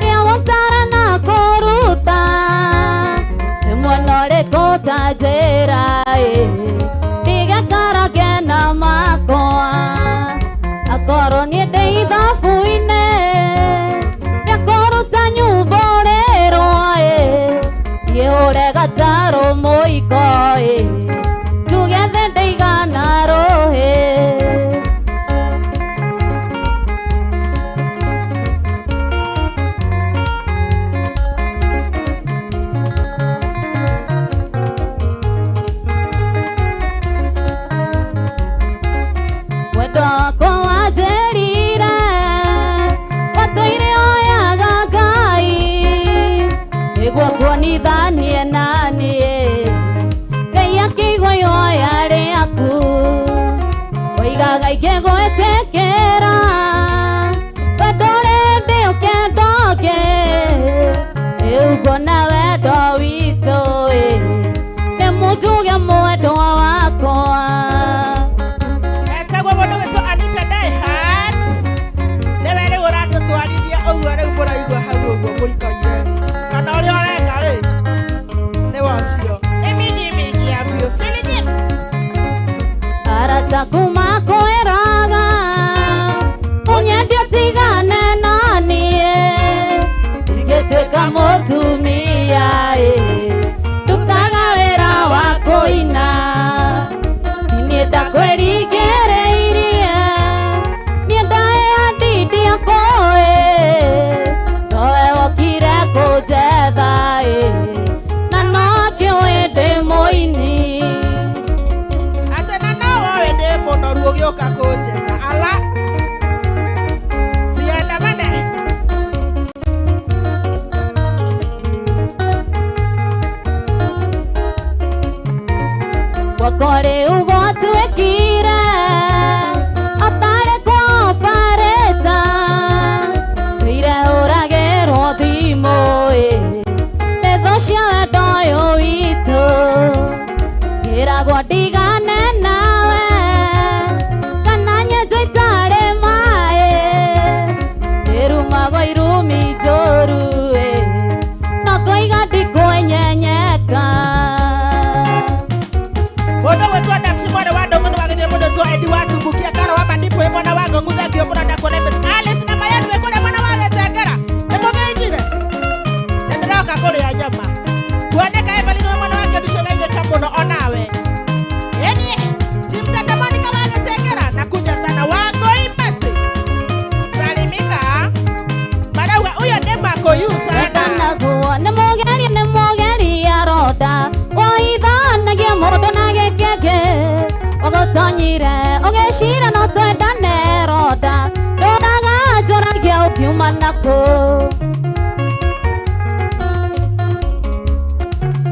rĩa gũtara na kũruta nĩ mwena ũrĩkũ ũtanjĩra ndigakarage na makwa akorwo niĩ ndĩ ithabu-inĩ rĩa kũruta nyumba ũrĩrwo ihũre gatarũ mũiko njuge thĩ ndĩigana rũhĩ. Nithanie nanie Ngai akĩigua ihoya rĩaku oigaga ingĩgwĩtĩkĩra wendo rĩndĩ ũkĩndoge ũguo na wendo witũ nĩ mũnjuge mwendwa wakwa. Etagwo mũndũ wĩtwo Anita Daihat nĩwe rĩu ũratũtwarithia ũguo rĩu mũraigua hau ũguo mũikaire kana ũrĩa ũrenga rĩ nĩ wacio ĩminyi ya biũ Philips arata kuma kwĩraga ũnyendia tigane naniĩ ingĩtuĩka mũtumia ndutaga wĩra wa kũina niĩ ndakwĩringĩrĩirie niĩ ndaĩhandithia kũĩ nowe wokire kũnjetha na no akĩũĩ ndĩ mũini atĩ na no woĩ ndĩ mũnoru ũgĩũka kũnjetha ala ciandamane gwakwa rĩu gwatuĩkire atarĩ kwa oparĩta wĩire ũragĩrwo thimũ nĩ thũ cia wendo ũyũ witũ ngĩragwo ndigane nawe kana nyenjwo itarĩ maĩ ngĩrumagwo irumi njũru no ngoiga ndikwĩnyenyeka. mũndũ gwĩtwo Dapsi mwana wa Ndũng'ũ nĩ wagĩthiĩ mũndũ wĩtwo Eddie Watumbukia Karo wa Madipo ĩ mwana wa Ng'ong'u thengio mũranda kũrĩ Alice na Mayani wĩ kũrĩa mwana wa Gĩtengera nĩ mũthĩnjire nĩ ndĩroka kũrĩa nyama kuoneka Evelyn wĩ mwana wa Kĩndũ gaithĩka mũno onawe ĩniĩ Timtata Monica wa Gĩtengera na kuja sana Wangũi Mercy salimika marauga ũyũ nĩ Makuyu sana naguo nĩ mũgeri aronda woithanagia mũndũ na gĩkĩngĩ ũgũtonyire ũgĩcira no twendane ronda ndũraga njũragia ũkiuma nakũ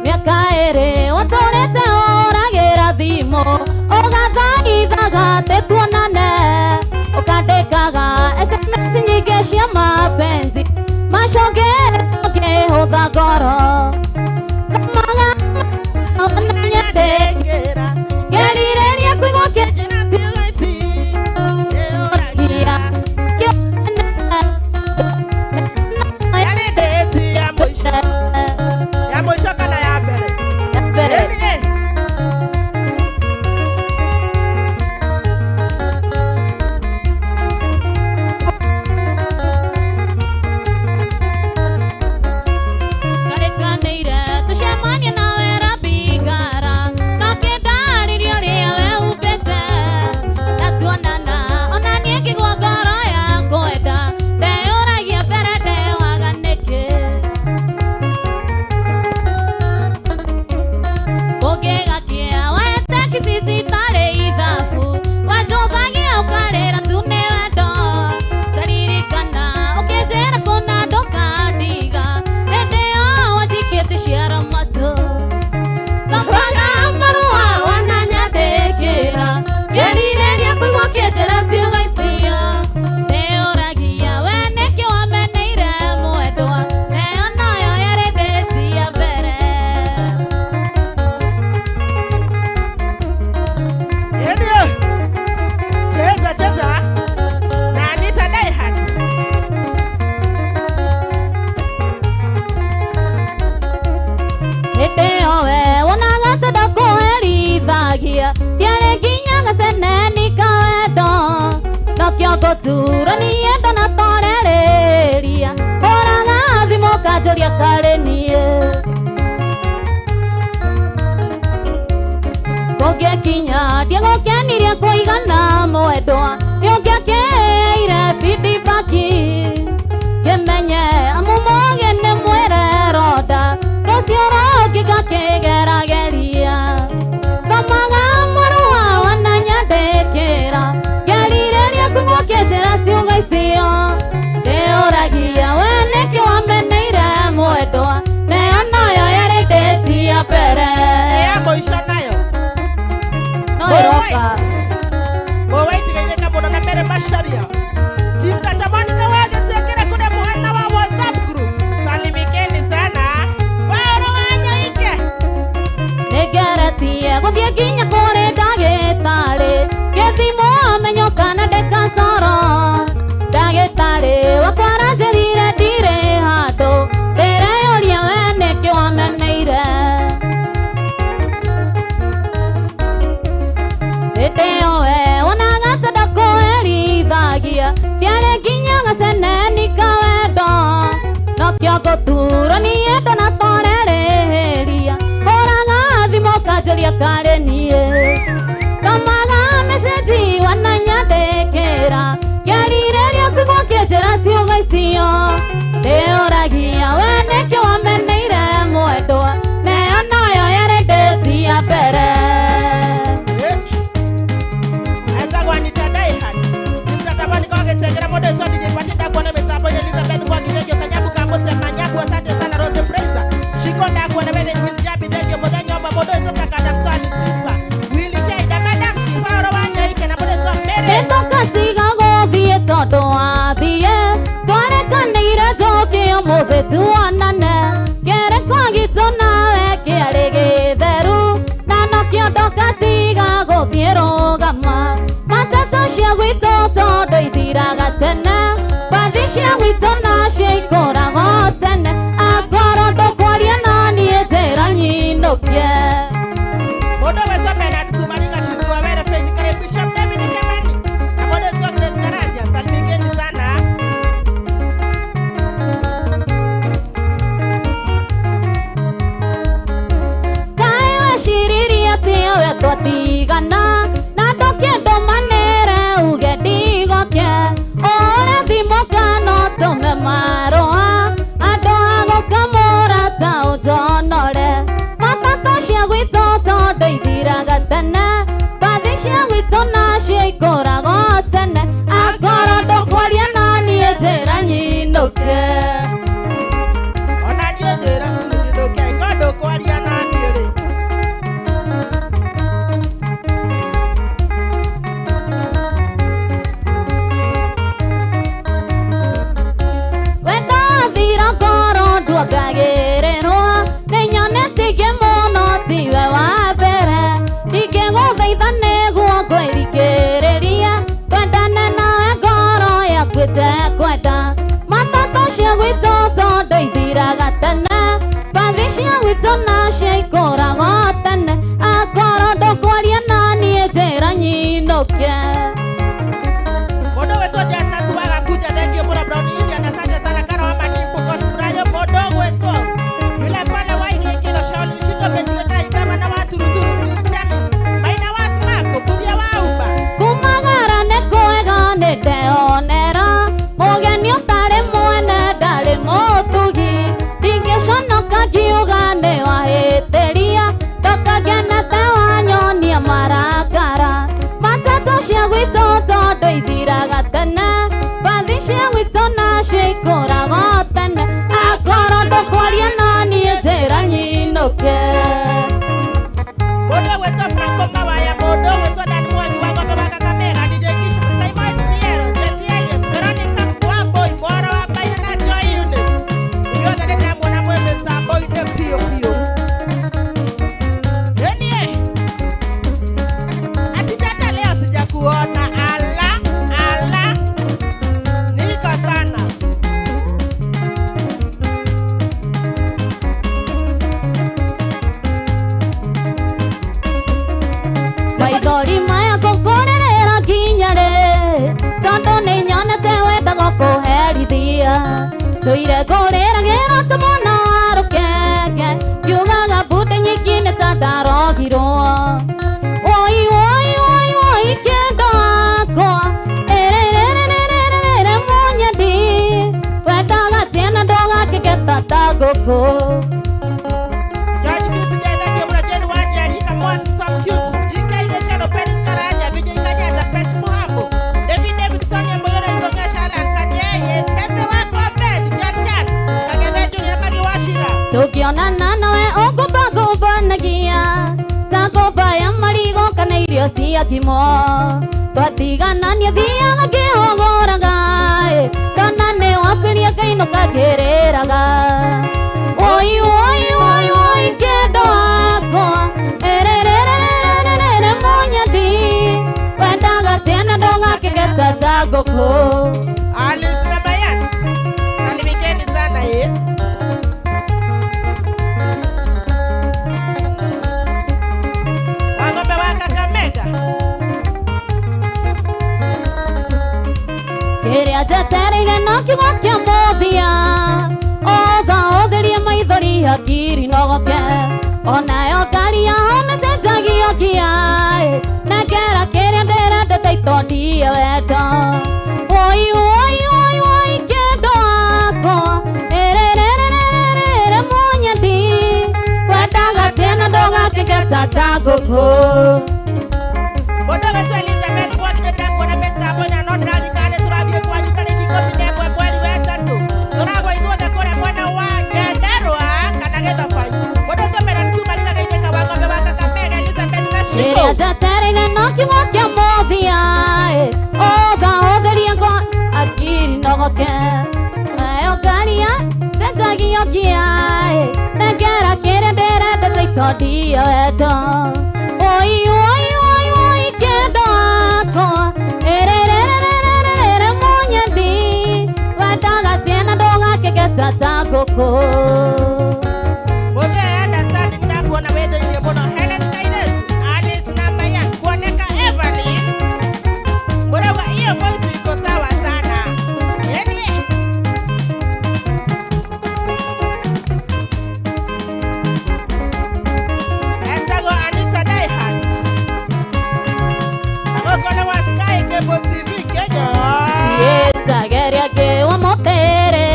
mĩaka ĩrĩ watũrĩte ũragĩra thimũ ũgathaithaga tĩtuonane ũkandĩkaga SMS nyingĩ cia mapenzi macongere ũkĩhũtha ngoro thamaga ona nyandĩkĩra ngerirĩria kũigua kĩnjĩra thioici ĩũragia kio ngũtura niĩ ndanatorĩrĩria ũraga thimũ kanjũria karĩ niĩ kũngĩkinya ndiegũkenirie kũigana mwendwa nĩũngĩakĩire feedback ngĩmenye amũmoge nĩ mwĩre ronda rũciũ rũngĩ ngakĩgerageria ngomaga mũrũa wananyandĩkĩra ngerirĩria kũigua kĩnjĩra ciugo icio ndĩũragia we nĩkĩ wameneire mwendwa neyo nayo yarĩ ndĩti ya mbere ya mũico nayo no ĩroka mũwaitigaithĩka mũno na mbere macaria timtatamani tawagĩtekĩra kũrĩ mũhana wa WhatsApp group salimikeni sana Paulo Wanyaike nĩngeretie gũthiĩ nginya kũrĩ ndagĩtarĩ gĩthimo amenyo kana ndĩkacoro ndagĩtarĩ wakwa aranjĩrire ndirĩ handũ ndĩreyũria we nĩkĩ wameneire hĩndĩ ĩyo we wonaga ta ndakũherithagia ndiarĩ nginya gaceneni ka wendo no kĩo ngũtura niĩ ndanatorĩrĩria ũraga thimũ kanjũria karĩ niĩ ngomaga message wananyandĩkĩra ngerirĩria kũigua kĩnjĩra ciugo icio ndĩũragia we nĩkĩ wameneire mwendwa neyo nayo yarĩ ndĩti ya mbere Anita Daihan timtatamani kawagĩtekĩra mũndũ ũcio DJ Patinda kuona mĩtambo-inĩ Elizabeth Mwangi thengio kanyamu ka mũtema nyamu asante sana Rose Fraser Shiko ndakuona bethe Wiljabi thengio mũthenya ũmwe mũndũ ũcio sakanda msani Swispa Willy Kaida Madam Paulo Wanyaike na mũndũ ũcio Mary nĩtũkatiga gũthiĩ tondũ wathiĩ twarekanĩire njoke ũmũthĩ tuonane kĩrĩko gitũ nawe kĩarĩ gĩtheru na no kĩo ndũkatiga gũthiĩ rũgama matatũ cia gwitũ tondũ ithiraga tene mbathi cia gwitũ nacio ikũrago tene akorwo ndũkwaria na niĩ njĩra nyinũkie mũndũ ũcio Bernard Sumariga Shizua Were Faith Kare Bishop David Kemani na mũndũ ũcio Grace Karanja salimikeni sana kaĩ weciririe atĩ we twatigana na ndũkĩndũmanĩre uge ndigoke ũhũre thimũ kana ũtũme marũa andũ a gũkamũra ta ũnjonore matatũ cia gwitũ tondũ ithiraga tene mbathi cia gwitũ nacio ikũrago tene akorwo ndũkwaria na niĩ njĩra nyinũke ona niĩ njĩra nyinũke ko ndũkwaria na niĩ rĩ wendo wathira ngoro nduongagĩrĩrwo nĩnyonetigie mũno tiwe wa mbere ndingĩgũthaitha nĩguo ngwĩrikĩrĩria twendane nawe ngoro yakuĩte kwenda matatũ cia gwitũ tondũ ithiraga tene mbathi cia gwitũ nacio ikũrago tene akorwo ndũkwaria na niĩ njĩra nyinũkie mũndũ wetwo Justus wagakuja thengio mũno Brown India na asante sana Karo wa Manimbu Kosh Brayo mũndũ wetwo yule pale waigĩkĩro Shauli Nishito Betiweta Itama na watu Ruturu Kristiani Maina wa Smako Kulia wa Uba kumagara nĩ kwega nĩ ndeonera mũgeni ũtarĩ mwene ndarĩ mũtugi ndingĩconoka ngiuga nĩ wahĩtĩria ndũkangĩnete wanyonia marakara matatũ cia gwitũ tondũ ithiraga tene mbathi cia gwitũ nacio ikũrago tene akorwo ndũkwaria na niĩ njĩra nyinũke mũndũ wetwo Franco Mawaya mũndũ wetwo Dan Mwangi wa Ng'ombe wa Kakamega DJ Kish Simon Miero Jesse Elias Veronica Wamboi Mbora wa Baina na Joy Eunice inyuothe nĩ ndĩramwona mwĩ mĩtambo-inĩ biũ biũ Yenie ati tata leo sijakuona ala niko sana maithori maya ngũkũrĩrĩra nginya rĩ tondũ Toire gorera gero tamona rokeke Yugaga bute nyikine tadaro giro Oi oi oi oi kendo ako Erererererere monya di Wetaga tena doga keketa tagoko George Chris Jeda Kebra Jeda Wajari Kamos some cute Jika ige shadow penis karanya Bija ikaja za pech muhambo David Sonia Moyora Izonga Shalan Kanyeye Kese wako bed Jachat Kagele Junior Magi Washira Tukionana nawe ogopa nagia Tagopa ya marigo kana irio cia kimo Twatigana thiaga kĩhogoraga Kana nĩ wabiria kaino kakereraga Oi oi oi oi kendo akwa Erererererere munyadi Wendaga tena ndonga kĩgeta ta ngũkũ Alice na Bayan Salimikeni sana Wangombe wa Kakamega Kĩrĩa njetereire no kiugo kĩa mũthia Otha ũtherie maithori hakiri nogoke Onayo ngari yaho mĩcenjagio ngia Nengera kĩrĩa ndĩrendete itondiĩ wendo Oi oi oi oi kendo akwa Erererererere munyadi Wendaga tena ndũgakĩgeta ta ngũkũ Bodoga tu Elizabeth Watne Tango na Betsa Bona Nodrali Kane Turabie kwa Jikane Kikopi Nebwe Bweli Wetatu Turago Izuote Kore Mwana wa Ngenderwa Kanageta Fai Bodo Somera Tsuma Lina Kenyeka Wangombe wa Kakamega Elizabeth na Shiko Kĩrĩa njetereire no kiugo kĩa mũthia Otha ũtherie akiri nogoke Nayo ngari cenjagio ngia Nengera kĩrĩa ndĩrendete itondiĩ wendo Oi oi oi oi kendo akwa Erererererere munyadi Wendaga tena ndũgakĩgeta ta ngũkũ Boze understanding na kuona wedo ile bono Helen Kaides Alice na Bayan Kuoneka Evelyn Bodoga iyo voice iko sawa sana Yani Enzago Anita Daihat Agokona wa Sky Cable TV Kenya Yetageria kĩwa mũtere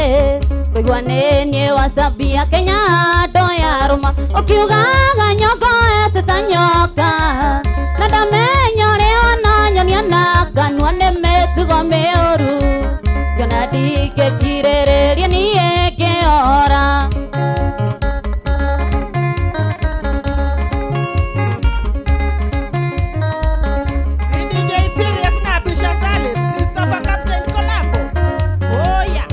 Kũigua nĩ niĩ wasambia Kenya andũ ya rũma Ũkiugaga nyongo eteta nyoka Na ndamenya ũrĩa wananyonia na kanua nĩ mĩtugo mĩũru Ngĩona ndingĩkirĩrĩria niĩ ngĩora DJ Serious na Bisha Salis Christopher Captain Colombo Oh yeah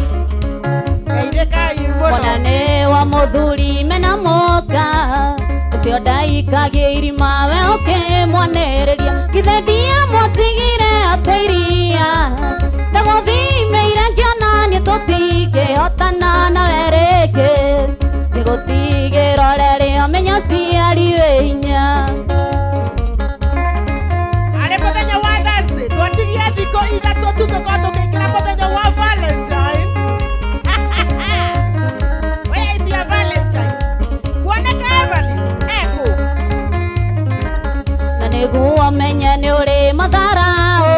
Kaideka Imbono Mwana nĩ wa mũthuri mena mũka Ũcio ndaikagia irima we ũkĩmwanĩrĩria Githĩ ndiamũtigire atũiria Ndagũthimeire ngĩonania tũtingĩhotana nawe rĩngĩ Ngĩgũtigĩra rĩrĩa menya ciari wĩ hinya Are muthenya wa Thursday twatigie thikũ ithatũ tu tũkorwo tũkĩingĩra muthenya wa Valentine Where is your Valentine? Kuoneka Evelyn Eko Na nĩguo menye nĩ ũrĩ matharaũ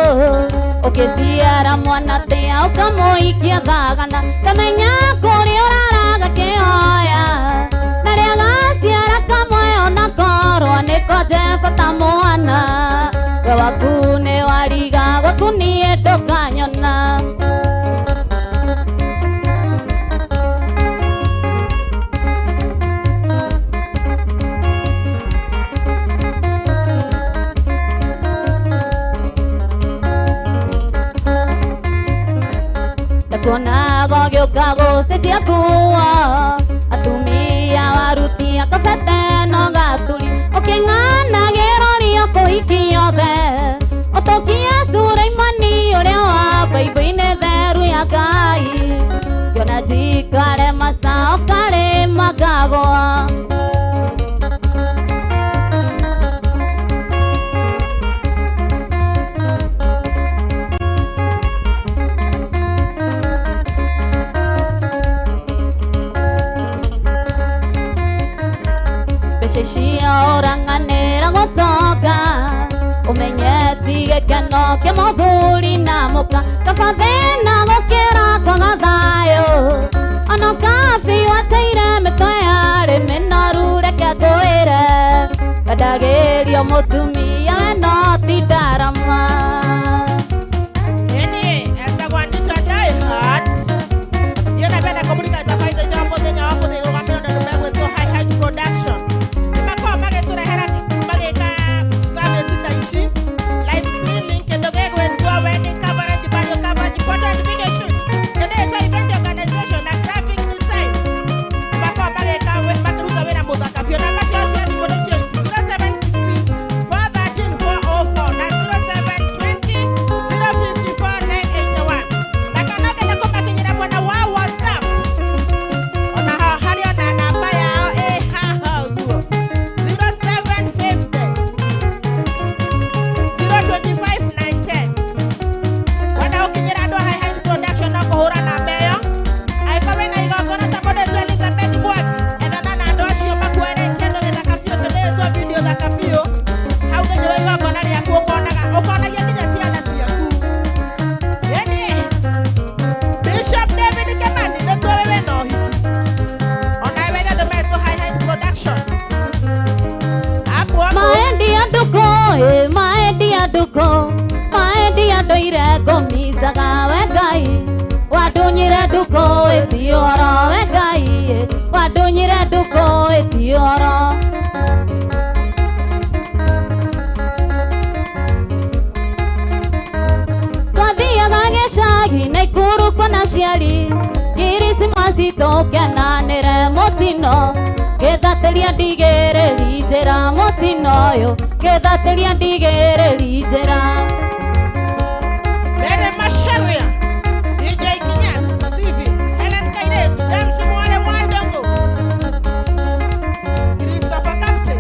Ũkĩciara mwana tĩa ũkamũikia thagana Kamenya kũrĩa ũraraga kĩhoya Na rĩa gaciara kamwe ona korwo nĩkonje bata mwana We waku nĩ wariga gwaku niĩ ndũkanyona Ndakuonaga ũgĩũka gũcenjia nguo Atumia warutia kabete no gaturi Ũkĩng'anagĩra ũrĩa kũhiki othe Ũtũkia Suraimani ũrĩa wa Bible-inĩ theru ya Ngai Ngĩona njikare macaũ karĩma ngagũa moka kafathena gukira kwaga thayo ono kabi wateire mitwe yari minoru reke ngwire kandagirio mutumia we no ti ndarama. Kedatelia digere lijera Bere Masharia DJ Kinyas Stevie Helen Kairet Jamsi Mwale Mwanjongo Christopher Kafke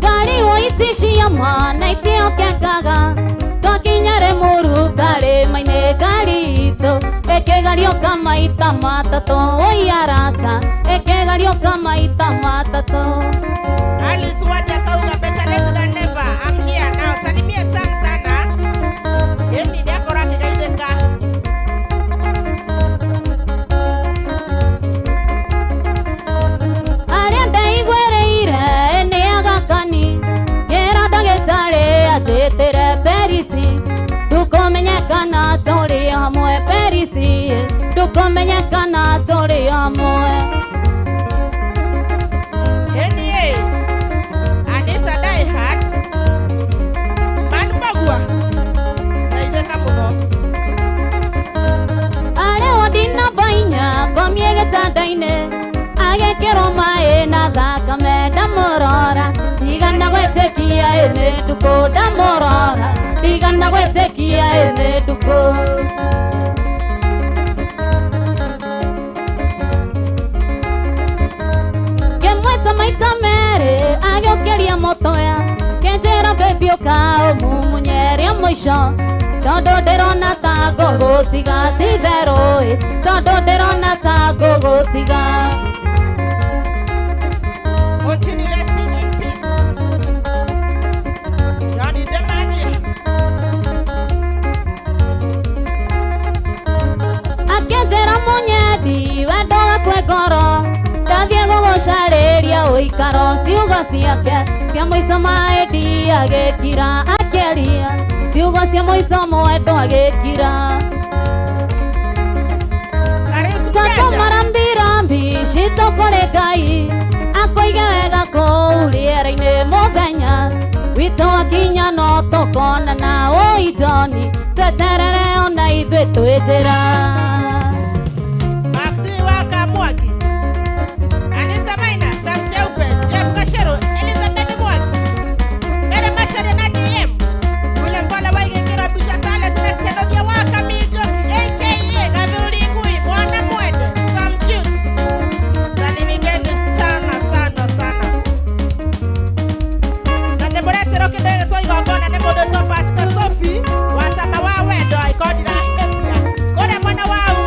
Gari waitishi ya mwana itio kekaga Twakinyare muru gari maine gari ito Eke gari oka maita matato Oiaraka Eke gari oka maita matato Alice Waja Kauga better late than never. I'm here now. Salimia Sam sana. Yendi dia korang kigaideka. Arianda igwereire ene agakani Yera dagetare ajetere perisi Tukomenyekana tori hamwe perisi Tukomenyekana tori hamwe Agekero mae na thakame ndamorora Tigana gwetekia ene nduko ndamorora Tigana gwetekia ene nduko Kemweta maita mere agiokeria motoya Kenjera baby okao mumunyeria mwisho Todo ndirona ta ngũgũtiga ti therũ Todo ndirona ta ngũgũtiga Continue resting in peace. Johnny Demani. Akenjera munyedi wendo wakwe ngoro Ndathie gũgũcarĩria ũikaro ciugo ciake cia mũico maendi agĩkira akĩaria Ciugo cia mũico mwendo agĩkira Twakomarambirambi citũ kũrĩ Ngai Akoige wega kũu rĩera-inĩ mũthenya Witũ wakinya no tũkonana ũi Johni Tweterere ona ithuĩ twĩ njĩra Magdi Waka Mwagi. Anita Maina, Sam Cheupe, Jeff Kashero, Elizabeth Mwagi. Bere Masharia na DM. Ule mbola waige kira pisha sale sina kendo dia waka mijoki. AKA Gathuri Ngui, Mwana Mwede, Sam Juice. Salimikeni sana sana sana. Na Deborete Roki Ndege Toi Gongona Nebodo to Pastor Sophie. Wasama wa wedo, I called it a Kode mwana wao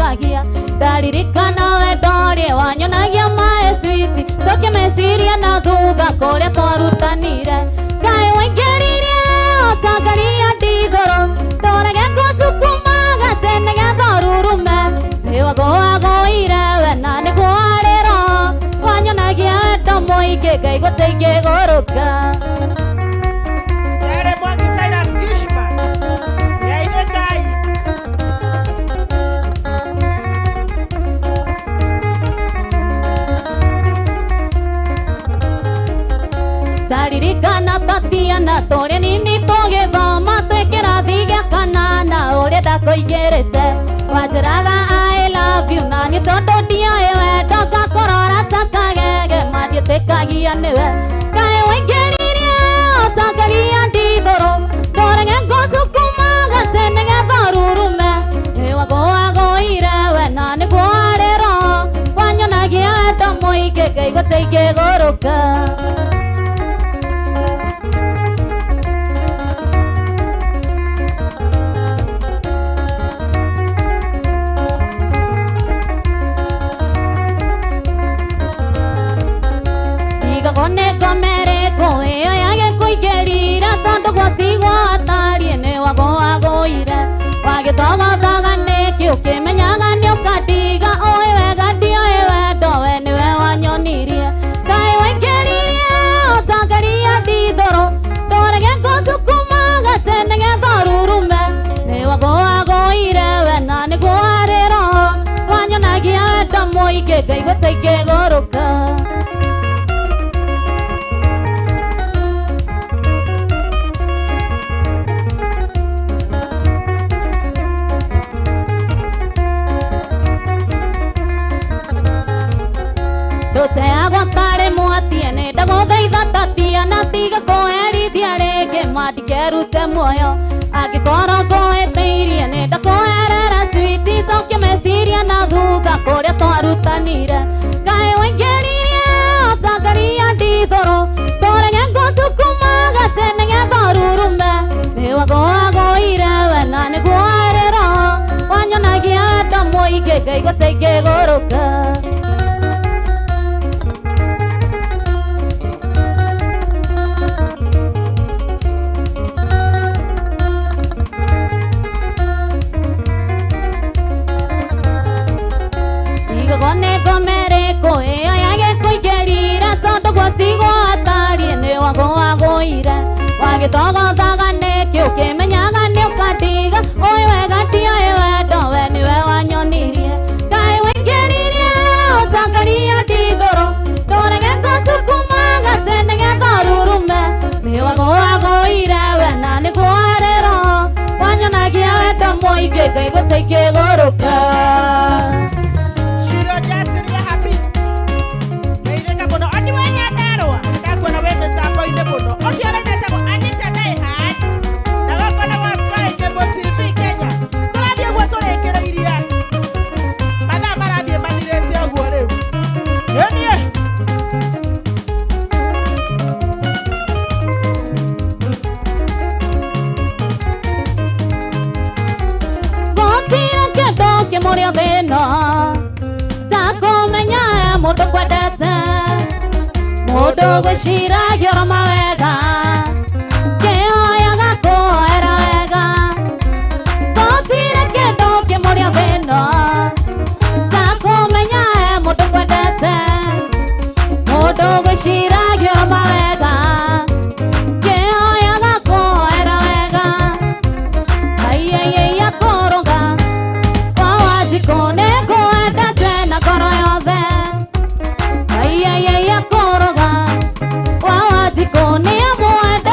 tekagia ndaririkana wendore wanyonagia mae switi coke meciria na thutha kuria twarutanire Ngai waingĩririe ũtongoria ndithũrũ ndorage ngũcukumaga tene getha ũrurume nĩwagũagũire we na nĩguo arĩro wanyonagia wendo mũingĩ Ngai gũteingĩgũrũka Taririkana tatiana tũrĩ nini tũgĩthoma twĩ kĩrathi gĩa kanana ũrĩa ndakũingĩrĩte wanjĩraga I love you na niĩ tondũ ndioĩ wendo ngakũrora ta kagege mathiĩtĩkagia nĩwe Ngai waingĩririe ũtongoria ndithũrũ ndorage ngũcukumaga tene getha ũrurume nĩwagũagũire we na nĩguo arĩro wanyonagia wendo mũingĩ Ngai gũteingĩgũrũka Negomereko ĩyo yagĩkũingĩrire tondũ gwatigwo atari nĩwagũagũire wagĩthogothoga nĩkĩ ũkĩmenyaga nĩũkandiga ũĩ wega ndioĩ wendo we nĩwe wanyonirie Ngai waingĩririe ũtongoria ndithũrũ ndorage ngũcukumaga tene getha ũrurume nĩwagũagũire we na nĩguo arĩro wanyonagia wendo mũingĩ Ngai gũteingĩgũrũka Teagwa tarĩ mwatie nĩ ndagũthaitha tatiana tiga kũherithia rĩngĩ mandikerute muoyo angĩkorwo ngũhĩtĩirie nĩ ndakũherera switi cokia meciria na thutha kũrĩa twarutanire Ngai waingĩririe ũtongoria ndithũrũ ndorage ngũcukumaga tene getha ũrurume nĩwagũagũire we na nĩguo arĩro wanyonagia wendo mũingĩ Ngai gũteingĩgũrũka Negomereko ĩyo yagĩkũingĩrire tondũ gwatigwo atari nĩwagũagũire wagĩthogothoga nĩkĩ ũkĩmenyaga nĩũkandiga ũĩ wega ndioĩ wendo we nĩwe wanyonirie Ngai waingĩririe ũtongoria ndithũrũ ndorage ngũcukumaga tene getha ũrurume nĩwagũagũire we na nĩguo arĩro wanyonagia wendo mũingĩ Ngai gũteingĩgũrũka Mũrĩa thĩno takũmenya mũndũ kwendete mũndũ gwĩciragia ũroma wega kĩhoyaga kũhoera wega gũtirĩ kĩndũ kĩmũrĩa thĩno takũmenya mũndũ kwendete mũndũ gwĩciragia ũroma wega kĩhoyaga kũhoera wega aiaiai akũrũga Kone kwendete na ngoro yothe aiaiai akũrũga wawajikũ nĩ amwendete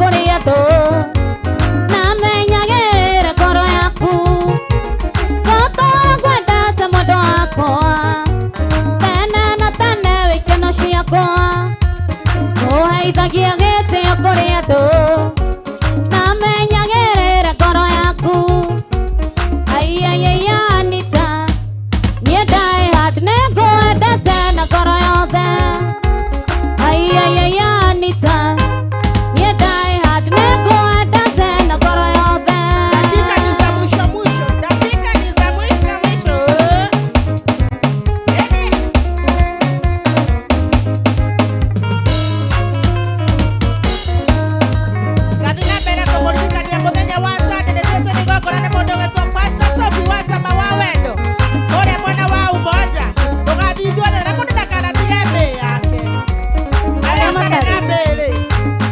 kũrĩ andũ na menyagĩrĩre ngoro yaku gũtũũra kwendete mwendwa wakwa tene na tene wĩkeno ciakwa ũheithagia gĩtĩo kũrĩ andũ na menyagĩrĩre ngoro yaku aiaiaia Anita niĩ die hard nĩngwendete na ngoro yothe aiaiaia Anita niĩ die hard nĩngwendete na ngoro yothe Dakika ni za mwisho mwisho. Dakika ni za mwisho mwisho. Gathi na mbere kũmũririkania mũthenya wa Sunday nĩ tuĩte igongona nĩ mũndũ wĩtwo Pastor Sophie wa Tama wa Wendo ũrĩa mwena wa Umoja. Tũgathiĩ ithuothe na mũndũ ndakanatige mbĩ yake. Arĩa atarĩ na mbĩ-rĩ,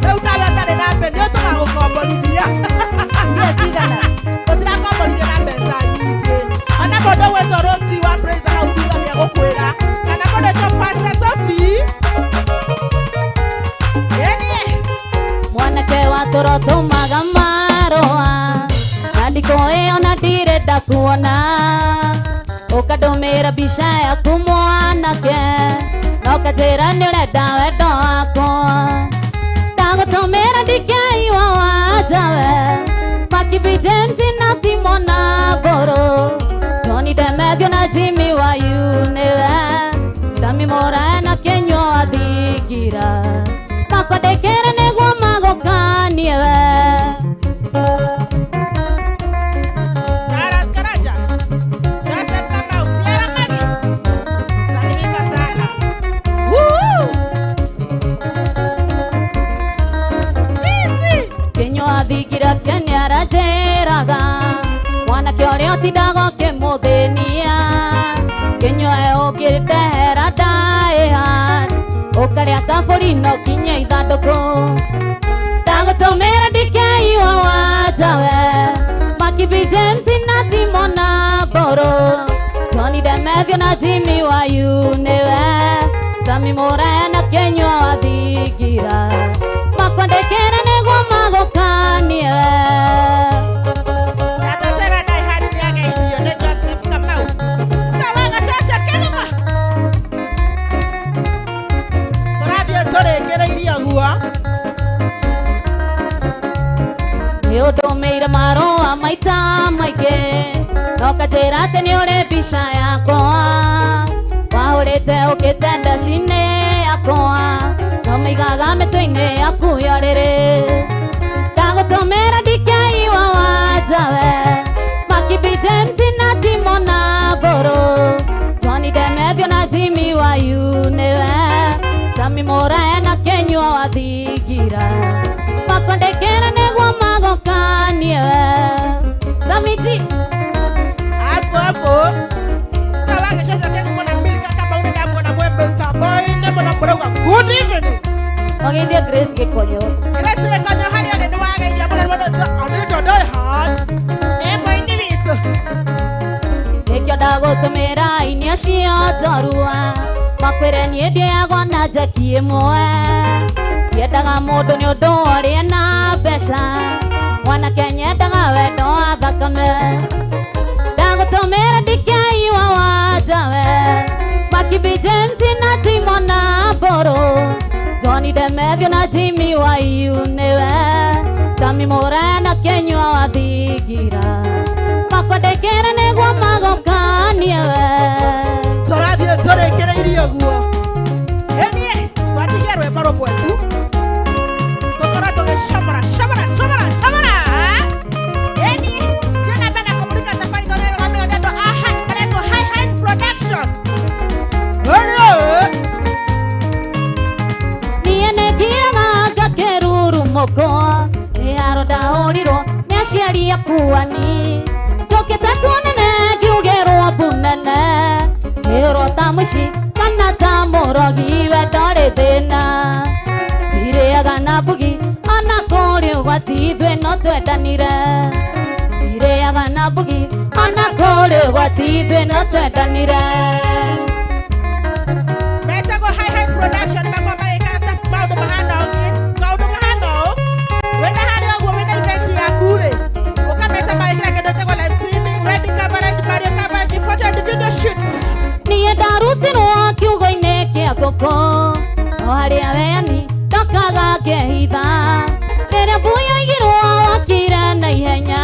rĩu tawe atarĩ na mbĩ nĩo tũgagũkomborithia. Tũtirakomborithia na mbeca nyingĩ. Ona mũndũ wĩtwo Rosi wa Praise the House thutha nĩegũkwĩra kana mũndũ wĩtwo Pastor Sophie. mwanake wa toro tũmaga marũa na ndikũĩ ona ndirenda kuona ũkandũmĩra mbica yaku mwanake na ũkanjĩra nĩũrenda wendo wakwa ndagũtũmĩra ndikeiwa wanjawe Makibi James na Timona Mbũrũ Tony Demethio na Jimmy Wayu nĩwe Sami Mora na Kenywa wa Thingira makwandĩkĩre nĩguo magũkanie we Taras Karanja, Joseph Kamau, Sierra Magi. Salimika sana. Woo! Easy. Kenywa wa Thingira Kenya aranjĩraga mwanake ũrĩa ũtindaga ũkĩmũthĩnia Kenywa ũngĩndehera die-hard ũkarĩa kabũri no kinya ithandũkũ ndagũtũmĩra ndikeiwa wanjawe Makibi James na Timona Mbũrũ Tony Demethio na Jimmy Wayu nĩwe Sami Mora na Kenywa wa Thingira makwandĩkĩre nĩguo magũkanie we Atatera die hard nĩageithio nĩ Joseph Kamau. Sawa gacece kĩgoma. Tũrathiĩ tũrĩkĩrĩirie ũguo. nĩũndũmĩire marũa maita maingĩ no kanjĩra atĩ nĩũrĩ mbica yakwa wahũrĩte ũkĩte ndaci-inĩ yakwa no mĩigaga mĩtwe-inĩ yaku ya rĩrĩ ndagũtũmĩra ndikeiwa wanjawe Makibi James na Timona Mbũrũ Tony Demethio na Jimmy Wayu nĩwe Sami Mora na Kenywa wa Thingira makwandĩkĩre nĩguo magũkanie we Samiti Hapo hapo. Sawa gacece kĩgoma na Milka Kamau nĩ ndamwona mwembe Taboi-inĩ mũno mũrauga good evening. Ogithia Grace Gĩkonyo Grace Gĩkonyo harĩa nĩ nĩwageithia mũno mũno Anita die hard. Ĩmwe-inĩ witũ. nĩkĩo ndagũtũmĩra inia cio njorua makwĩre niĩ ndiagwo na njeki ĩmwe ndiendaga mũndũ nĩ ũndũ ũrĩa na mbeca mwanake nyendaga wendo wa thakame ndagũtũmĩra ndikeiwa wanjawe Makibi James na Timona Mbũrũ Tony Demethio na Jimmy Wayu nĩwe Sami Mora na Kenywa wa Thingira makwandĩkĩre nĩguo magũkanie we Tũrathiĩ tũrĩkĩrĩirie ũguo. Ĩniĩ twatigia rwĩmbo rũmwe tu. Tũkorwo tũgĩcomora comora comora comora. Ĩniĩ thiĩ na mbere kũmũrika tabaitho nĩ rũgamĩrĩirwo nĩ andũ a maretwo High Height Production. niĩ nĩngiaga ngakĩrurumũkwo nĩ haro ndahũrirwo nĩ aciari akuani njũkĩte tuonene ngiugĩrwo mbunene ngĩrwo ta mũici kana ta mũrogi we ndorĩ thĩna ndirĩaga na mbugi ona kũrĩ ũgwati ithuĩ no twendanire ndirĩaga na mbugi ona kũrĩ ũgwati ithuĩ no twendanire Metagwo High Height Production magwo magĩka maũndũ mahana ũũ. gũkũ no harĩa weani ndokaga ngehitha rĩrĩa mbuya igirwo wakire na ihenya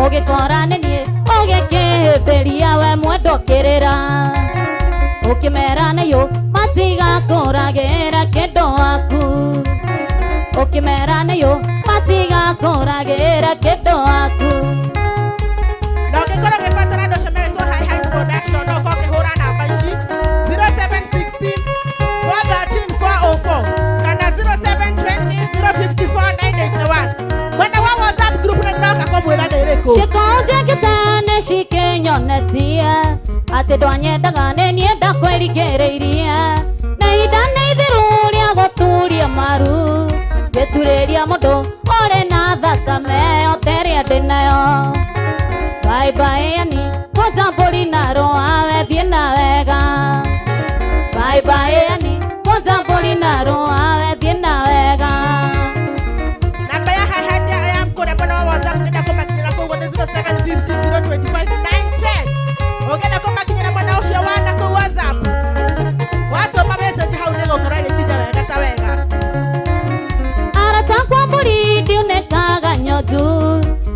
ũgĩkora nĩ niĩ ũgĩkĩhĩmbĩria we mwendo kĩrĩra ũkĩmera nĩyũ matigakũragĩra kĩndũ waku ũkĩmera nĩyũ matigakũragĩra kĩndũ waku na ũngĩkorwo ũgĩbatara andũ acio megĩtwo High High Production no ũkorwo ũkĩhũra namba ici 0716 413 404 kana 0720 054 981 mwena wa WhatsApp group nĩ ndĩroka kũmwĩra nĩ ĩrĩkũ ciĩko njĩkĩte nĩ cikĩnyonetie atĩ ndwanyendaga nĩ niĩ ndakwĩrigĩrĩirie na ihinda nĩ ithiru rĩa gũturia maru ngĩturĩria mũndũ ũrĩ na thakame yote ĩrĩa ndĩ nayo bye bye yani mũtambũri na rũa we thiĩ na wega bye bye yani mũtambũri na rũa we thiĩ na wega namba ya High High ya mkũrĩa mwena wa WhatsApp ngenda kũmakinyĩra kũguo nĩ 0750 025 910 ũngenda kũmakinyĩra mwena ũcio wa na kũu WhatsApp watũma message hau nĩ gũkorwo ĩgĩkinya wega ta wega arata kwa mbũri ndiunĩkaga nyonju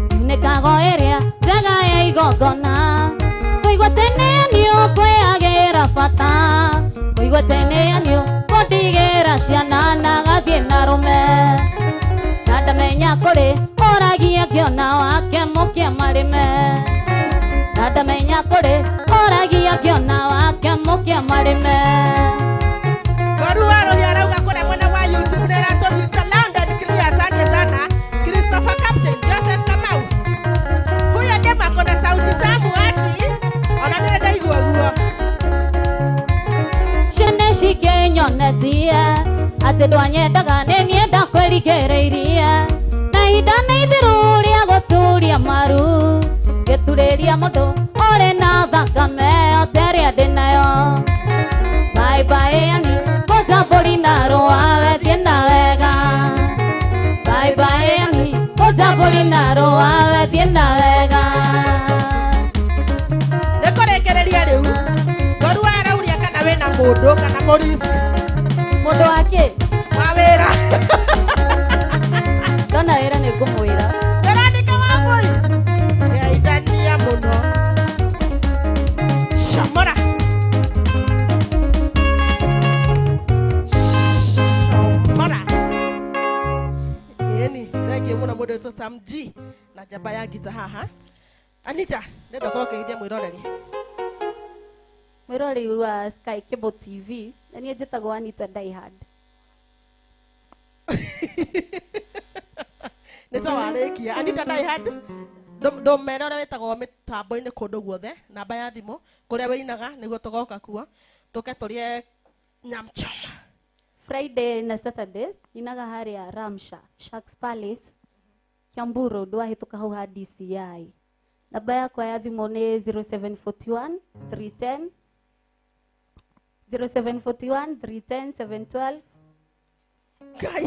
ndiunĩkaga ĩrĩa njega ya igongona kũigua teneanio kwĩagĩra bata kũigua teneanio kũndigĩra ciana na gathiĩ na rũme na ndamenya kũrĩ ũragia ngĩona wake mũkia marĩme na ndamenya kũrĩ ũragia ngĩona wake mũkia marĩme Waruwaro ya rauga kũrĩa mwena wa YouTube nĩ ĩratũnyita loud and clear. Asante sana Christopher Captain Joseph Kamau huyo ndema kona sauti tamu ati ona nĩ ndaigua guo ciana cikĩnyonetie atĩ ndwanyendaga nĩ niĩ ndakwĩrigĩrĩirie na ihinda nĩ ithiru rĩa gũturia maru ngĩturĩria mũndũ ũrĩ na thakame yote ĩrĩa ndĩ nayo bye bye yani mũtambũri na rũa we thiĩ na wega bye bye yani mũtambũri na rũa we thiĩ na wega nĩ kũrĩkĩrĩria rĩu Waruwa arauria kana wĩna mũndũ kana mũrisi mũndũ wake wa wĩra ndona wĩra nĩ ngũmwĩra Veronica Wambui nĩaithania mũno Shamora Shamora ĩni thengiũ mũno mũndũ wĩtwo Sam G na njamba ya ngita haha Anita nĩenda ũkorwo ũkĩgeithia mwĩroreri mwĩrori wa Sky Cable TV na niĩ njĩtagwo Anita Diehard nĩtawarĩkia Anita Diehard ndũmena ũrĩa wĩtagwo mĩtambo-inĩ kũndũ guothe namba ya thimũ kũrĩa wĩinaga nĩguo tũgoka kuo tũke tũrĩe nyam choma Friday na Saturday inaga harĩa Ramsha Sharks Palace Kiambu Road wahĩtũka hau ha DCI namba yakwa ya thimũ nĩ 0741 310 0741 310 712 Ngai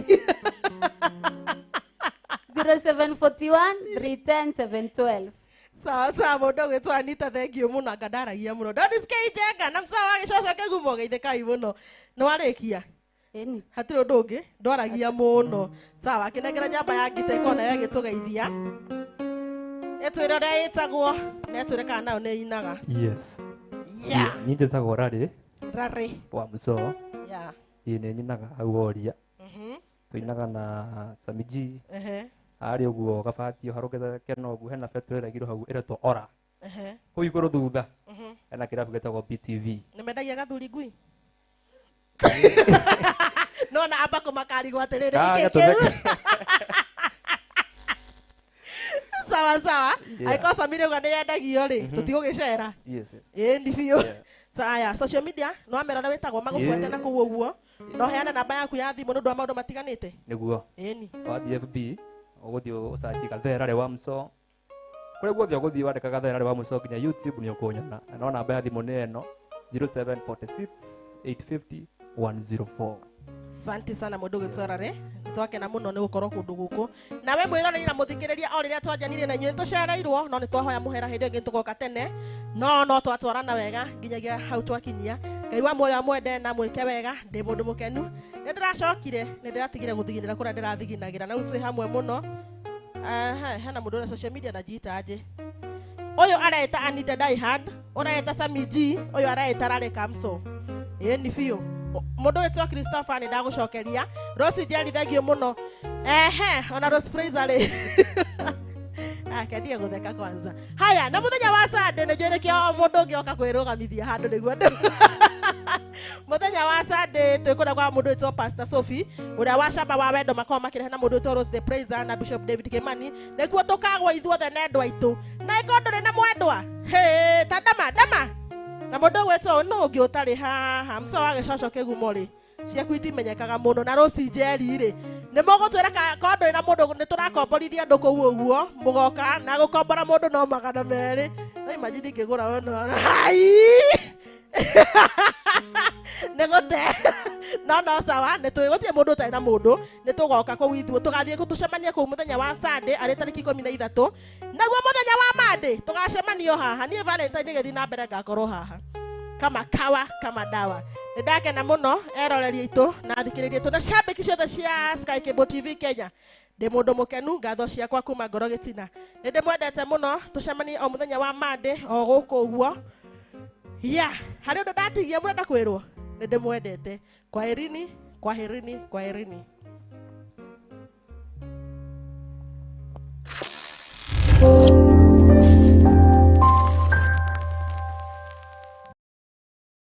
0741 310 712 sawa sawa mũndũ ũgwĩtwo Anita thengiũ mũno anga ndaragia mũno ndondiskei njenga na msawa wa gĩcoco kĩgumo geithĩkai mũno nĩwarĩkia ĩni hatirĩ ũndũ ũngĩ ndwaragia mũno sawa kĩnengera njamba ya ngita ĩkorwo nayo ĩgĩtũgeithia ĩtwĩre ũrĩa ĩtagwo na ĩtwĩre kana nayo nĩ ĩinaga Yes. yeah Niĩ njĩtagwo Rarĩ Rarĩ wa Mũcoo. yeah Ĩĩ nĩ nyinaga hau Oria. mhm Tũinaga na Sami G. ehe Harĩ ũguo gabatio harũkĩte kena ũguo hena betũ ĩragirwo hau ĩretwo Ora. ehe Kũu igũrũ thutha mhm hena kĩrabu gĩtagwo BTV. nĩmendagia gathuri ngui no na amba kũmakarigwo atĩrĩrĩ Ka nĩkĩ gatũtheke. kĩu sawa sawa Yeah. aiko Samiri uga nĩ yendagio rĩ tũtigũgĩcera Yes, yes. ĩndi biũ Yeah. saya social media no amera ũrĩa wĩtagwo magũbuate Yeah. na kũu ũguo no heana namba yaku ya thimũ nĩ ũndũ wa maũndũ matiganĩte Nĩguo. ĩni Wathiĩ FB ũgũthiĩ ũcaji Gathee Rarĩ wa Mũcoo. Kũrĩa guothe ũgũthiĩ wandĩka Gathee Rarĩ wa Mũcoo nginya YouTube nĩ ũkũnyona. Na no namba ya thimũ nĩ ĩno 0746 850 104. Asante sana mũndũ gĩtwarare twakena mũno nĩ gũkorwo kũndũ gũkũ nawe mwĩroreri na mũthikĩrĩria o rĩrĩa twanjanirie na inyuĩ tũcereirwo no nĩ twahoya mũhera hĩndĩ ĩngĩ tũgoka tene no twatwarana wega nginyagia hau twakinyia Ngai Ngai wa muoyo amwende na mwike wega ndi mundu mukenu ni ndiracokire ni ndiratigire guthiginira kuria ndirathiginagira na riu twi hamwe muno. Hena mundu uri social media najiita aje uyu areta Anita Diehard, ureta Sami G, uyu areta Rare Kamso. Ni biu mundu wetwa Christopher ni ndagucokeria. Rose Jerry thengio muno. Ona Rose Fraser ri akendia gutheka kwanza. Haya, na muthenya wa Sunday ni njurikia mundu ngioka kwirugamithia handu niguo muthenya wa Sunday twikura kwa mundu wetwa Pastor Sophie uria wa camba wa wendo makao makirehe na mundu wetwa Rose the Praiser na Bishop David Kimani niguo tukagwa ithuothe na endwa itu na ikondore na mwendwa tadama na mundu wetwa no ungi utari haha mso wa gicoco kigumo ri ciaku itimenyekaga muno na Rose Jerry ri ni mogutwira kondo na mundu ni turakomborithia andu kuu uguo mugoka na gukombora mundu no 200 na imagine kigura wono hai negote no sawa ne tuigutie mundu tai na mundu ni tugoka ku ithu tugathie kutucemania ku muthenya wa Sunday ari tariki 13 naguo muthenya wa Monday tugacemanio haha ni Valentine gethi na mbere ngakorwo haha kama kawa kama dawa ndakena muno eroreria itu na thikiriria itu na shabiki ciothe cia Sky Cable TV Kenya ndi mundu mukenu ngatho ciakwa kuma ngoro gitina ndi mwendete muno tucemanie o muthenya wa Monday o guku uguo hari undu ndatigia murenda kwirwo ndi mwendete kwaherini.